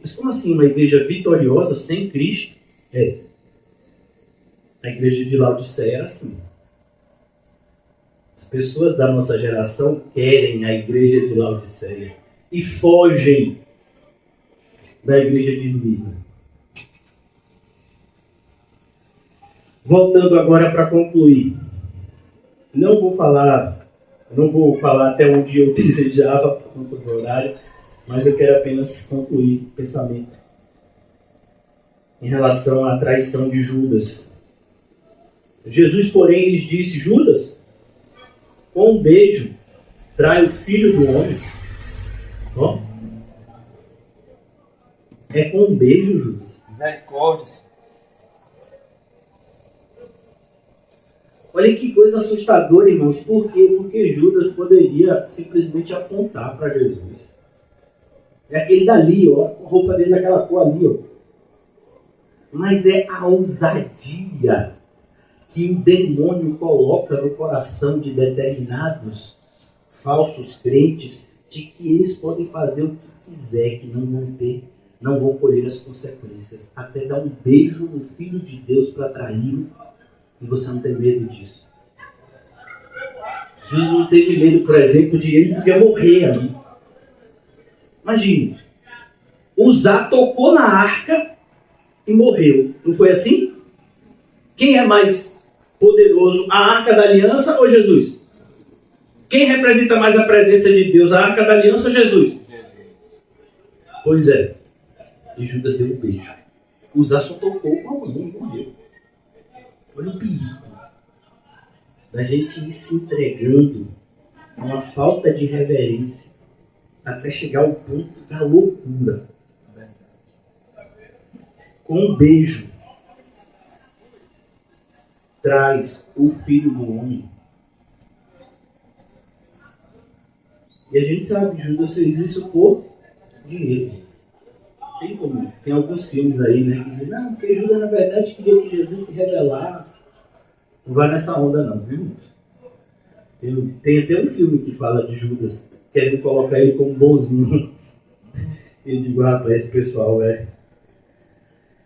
Mas como assim uma igreja vitoriosa sem Cristo? A igreja de Laodiceia era assim. As pessoas da nossa geração querem a igreja de Laodiceia e fogem da igreja de Esmirna. Voltando agora para concluir. Não vou falar até onde eu desejava por conta do horário, mas eu quero apenas concluir o pensamento em relação à traição de Judas. Jesus, porém, lhes disse: Judas, com um beijo, trai o Filho do Homem. Ó. É com um beijo, Judas. Misericórdia. Olha que coisa assustadora, irmãos. Por quê? Porque Judas poderia simplesmente apontar para Jesus. É aquele dali, ó. A roupa dele daquela cor ali, ó. Mas é a ousadia que o demônio coloca no coração de determinados falsos crentes, de que eles podem fazer o que quiser, que não vão colher as consequências. Até dar um beijo no Filho de Deus para traí-lo, e você não tem medo disso. Jesus não teve medo, por exemplo, de ele podia morrer ali. Imagine, Uzá tocou na arca e morreu. Não foi assim? Quem é mais poderoso, a arca da aliança ou Jesus? Quem representa mais a presença de Deus, a arca da aliança ou Jesus? Pois é. E Judas deu um beijo. Uzá só tocou com a mão e morreu. Olha o perigo da gente ir se entregando a uma falta de reverência até chegar ao ponto da loucura. Com um beijo, traz o Filho do Homem. E a gente sabe que Judas fez isso por dinheiro. Tem alguns filmes aí, né? Que dizem, não, porque Judas na verdade queria que Jesus se revelasse. Não vai nessa onda não, viu? Tem até um filme que fala de Judas, querendo colocar ele como bonzinho. Eu digo, rapaz, esse pessoal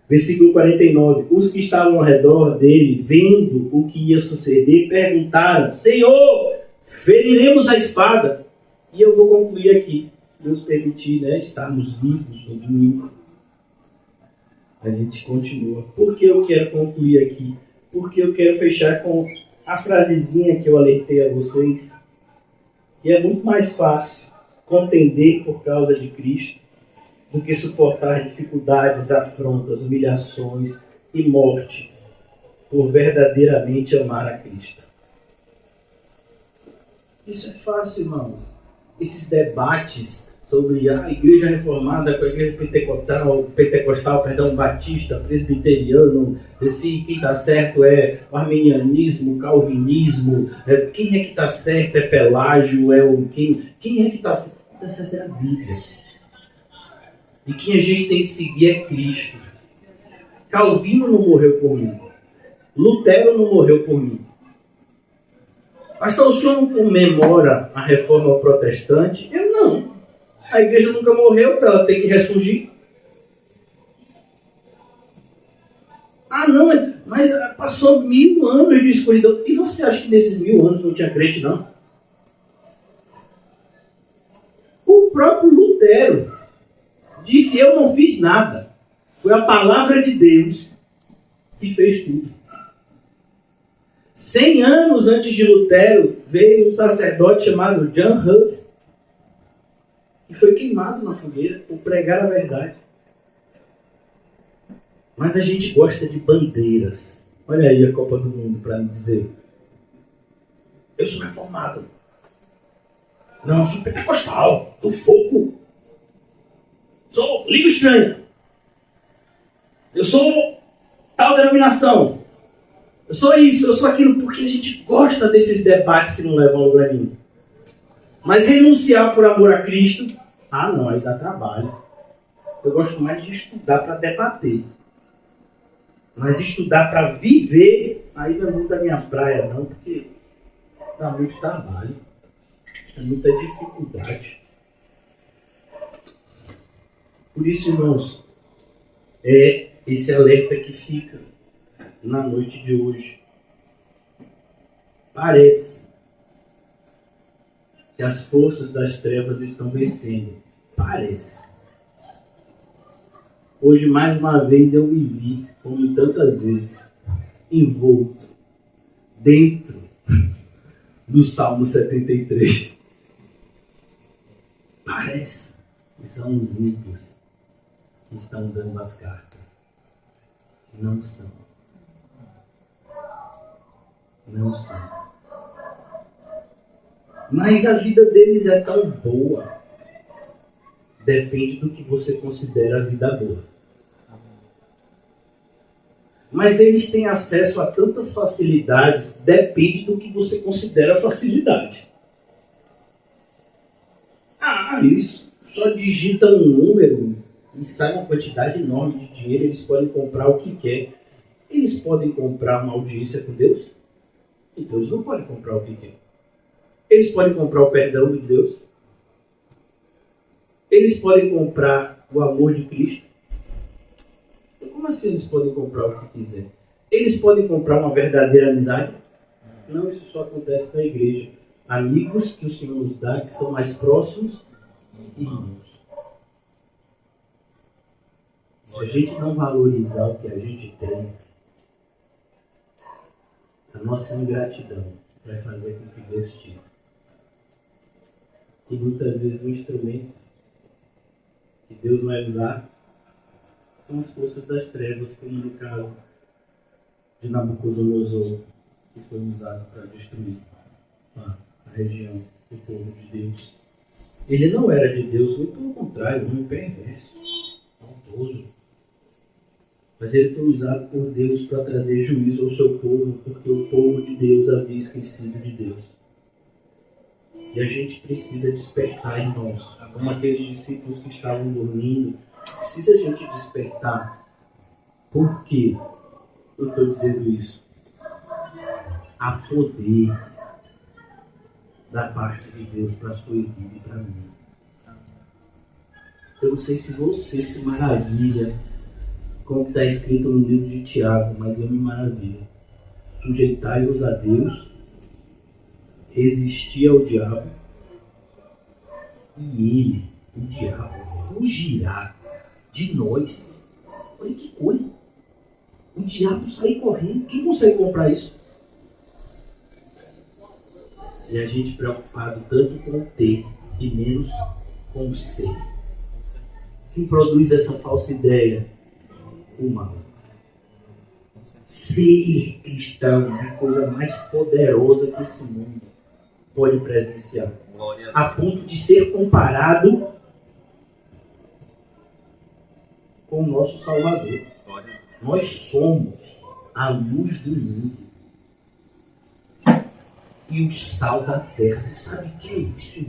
Versículo 49. Os que estavam ao redor dele, vendo o que ia suceder, perguntaram: Senhor, feriremos a espada? E eu vou concluir aqui. Deus permitir, né, estarmos vivos no domingo. A gente continua. Por que eu quero concluir aqui? Porque eu quero fechar com a frasezinha que eu alertei a vocês, que é muito mais fácil contender por causa de Cristo do que suportar dificuldades, afrontas, humilhações e morte por verdadeiramente amar a Cristo. Isso é fácil, irmãos. Esses debates sobre a igreja reformada com a igreja pentecostal, batista, presbiteriano, se quem está certo é o arminianismo, o calvinismo, quem é que está certo é Pelágio, quem é que está certo? Está certo é a Bíblia. E quem a gente tem que seguir é Cristo. Calvino não morreu por mim. Lutero não morreu por mim. Pastor, o senhor não comemora a reforma protestante? Eu não. A igreja nunca morreu para ela ter que ressurgir. Ah, não, mas passou 1000 anos de escuridão. E você acha que nesses 1000 anos não tinha crente, não? O próprio Lutero disse, eu não fiz nada. Foi a palavra de Deus que fez tudo. 100 anos antes de Lutero, veio um sacerdote chamado John Huss e foi queimado na fogueira por pregar a verdade. Mas a gente gosta de bandeiras. Olha aí a Copa do Mundo para me dizer. Eu sou reformado. Não, eu sou pentecostal. Do fogo. Sou língua estranha. Eu sou tal denominação. Eu sou isso, eu sou aquilo, porque a gente gosta desses debates que não levam a lugar nenhum. Mas renunciar por amor a Cristo, não, aí dá trabalho. Eu gosto mais de estudar para debater. Mas estudar para viver, aí não é muito da minha praia não, porque dá muito trabalho. É muita dificuldade. Por isso, irmãos, é esse alerta que fica na noite de hoje. Parece que as forças das trevas estão vencendo. Parece. Hoje, mais uma vez, eu me vi, como tantas vezes, envolto dentro do Salmo 73. Parece que são os ímpios que estão dando as cartas. Não são. Não são. Mas a vida deles é tão boa. Depende do que você considera a vida boa. Mas eles têm acesso a tantas facilidades. Depende do que você considera facilidade. Eles só digitam um número e sai uma quantidade enorme de dinheiro. Eles podem comprar o que quer. Eles podem comprar uma audiência com Deus. E Deus não pode comprar o que quer. Eles podem comprar o perdão de Deus. Eles podem comprar o amor de Cristo. Como assim eles podem comprar o que quiser? Eles podem comprar uma verdadeira amizade? Não, isso só acontece na igreja. Amigos que o Senhor nos dá, que são mais próximos e irmãos. Se a gente não valorizar o que a gente tem, a nossa ingratidão vai fazer com que Deus tire. E muitas vezes o instrumento que Deus vai usar são as forças das trevas, como no caso de Nabucodonosor, que foi usado para destruir a região do povo de Deus. Ele não era de Deus, muito pelo contrário, um homem perverso, maldoso. Mas ele foi usado por Deus para trazer juízo ao seu povo, porque o povo de Deus havia esquecido de Deus. E a gente precisa despertar, irmãos, como aqueles discípulos que estavam dormindo. Precisa a gente despertar. Por que eu estou dizendo isso? Há poder da parte de Deus para a sua vida e para mim. Eu não sei se você se maravilha como está escrito no livro de Tiago, mas eu me maravilho. Sujeitai-vos a Deus, resistir ao diabo, e ele, o diabo, fugirá de nós. Olha que coisa. O diabo sai correndo. Quem consegue comprar isso? E a gente preocupado tanto com ter e menos com ser. Quem produz essa falsa ideia? O mal. Ser cristão é a coisa mais poderosa que esse mundo pode presenciar. A ponto de ser comparado com o nosso Salvador. Nós somos a luz do mundo e o sal da terra. Você sabe o que é isso?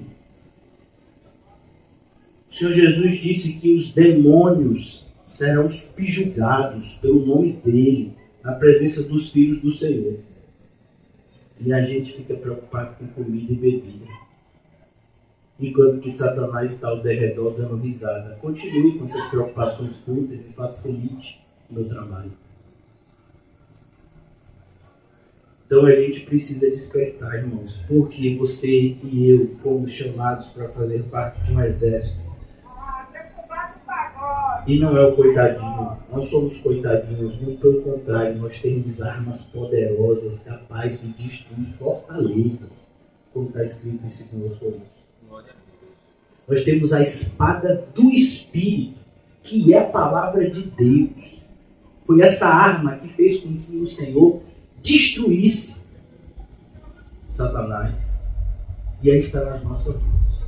O Senhor Jesus disse que os demônios serão subjugados pelo nome dele, na presença dos filhos do Senhor. E a gente fica preocupado com comida e bebida, enquanto que Satanás está ao derredor dando risada. Continue com essas preocupações fúteis e facilite o meu trabalho. Então a gente precisa despertar, irmãos, porque você e eu fomos chamados para fazer parte de um exército. E não é o coitadinho, nós somos coitadinhos, muito pelo contrário, nós temos armas poderosas capazes de destruir fortalezas, como está escrito em 2 Coríntios. Nós temos a espada do Espírito, que é a palavra de Deus. Foi essa arma que fez com que o Senhor destruísse Satanás. E aí está nas nossas mãos.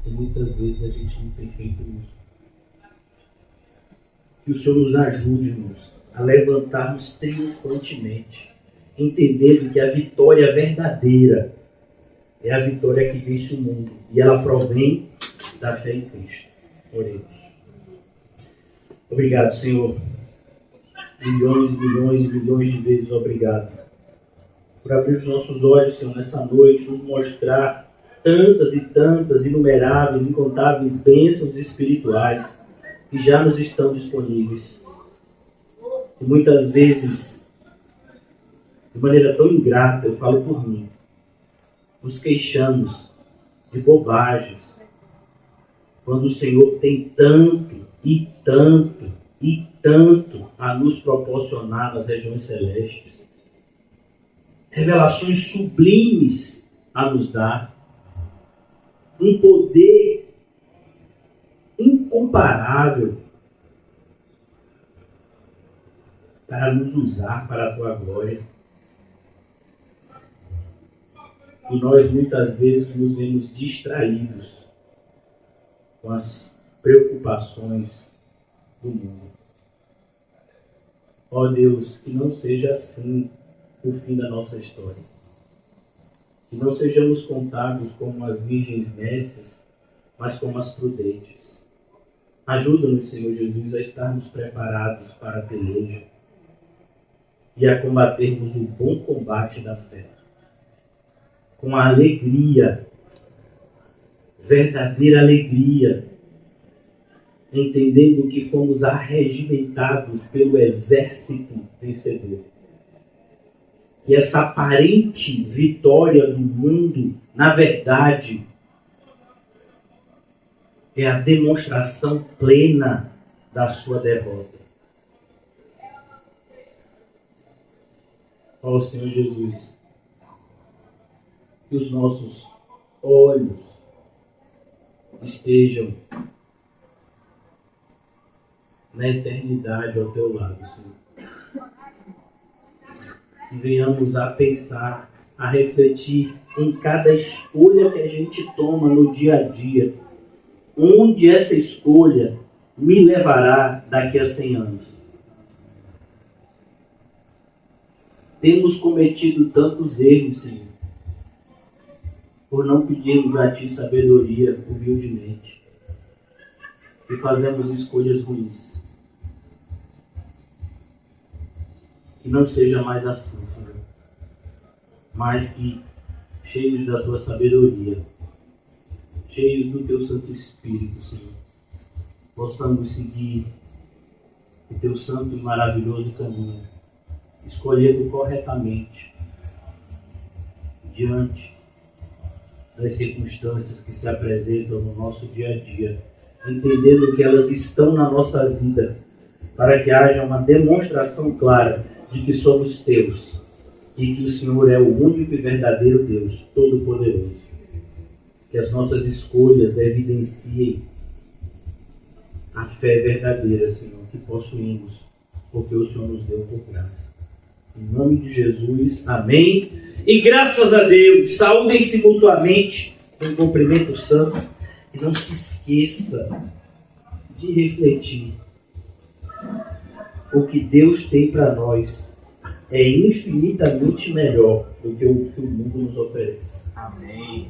E muitas vezes a gente não tem feito isso. Que o Senhor nos ajude, irmãos, a levantarmos triunfantemente, entendendo que a vitória verdadeira é a vitória que vence o mundo. E ela provém da fé em Cristo. Oremos. Obrigado, Senhor. Milhões e milhões e milhões de vezes obrigado. Por abrir os nossos olhos, Senhor, nessa noite, nos mostrar tantas e tantas, inumeráveis, incontáveis bênçãos espirituais que já nos estão disponíveis. E muitas vezes, de maneira tão ingrata, eu falo por mim, nos queixamos de bobagens, quando o Senhor tem tanto e tanto e tanto a nos proporcionar nas regiões celestes. Revelações sublimes a nos dar. Um poder incomparável para nos usar para a tua glória. E nós muitas vezes nos vemos distraídos com as preocupações do mundo. Ó Deus, que não seja assim o fim da nossa história. Que não sejamos contados como as virgens nécias, mas como as prudentes. Ajuda-nos, Senhor Jesus, a estarmos preparados para a peleja e a combatermos o bom combate da fé. Com a alegria, verdadeira alegria, entendendo que fomos arregimentados pelo exército vencedor. Que essa aparente vitória do mundo, na verdade, é a demonstração plena da sua derrota. Ó Senhor Jesus, que os nossos olhos estejam na eternidade ao teu lado, Senhor. Que venhamos a pensar, a refletir em cada escolha que a gente toma no dia a dia. Onde essa escolha me levará daqui a 100 anos? Temos cometido tantos erros, Senhor, por não pedirmos a Ti sabedoria humildemente. E fazemos escolhas ruins. Que não seja mais assim, Senhor. Mas que, cheios da Tua sabedoria, cheios do Teu Santo Espírito, Senhor, possamos seguir o Teu santo e maravilhoso caminho, escolhendo corretamente, diante das circunstâncias que se apresentam no nosso dia a dia, entendendo que elas estão na nossa vida, para que haja uma demonstração clara de que somos teus e que o Senhor é o único e verdadeiro Deus, Todo-Poderoso. Que as nossas escolhas evidenciem a fé verdadeira, Senhor, que possuímos, porque o Senhor nos deu por graça. Em nome de Jesus, amém. E graças a Deus, saúdem-se mutuamente com cumprimento santo e não se esqueça de refletir o que Deus tem para nós é infinitamente melhor do que o mundo nos oferece. Amém.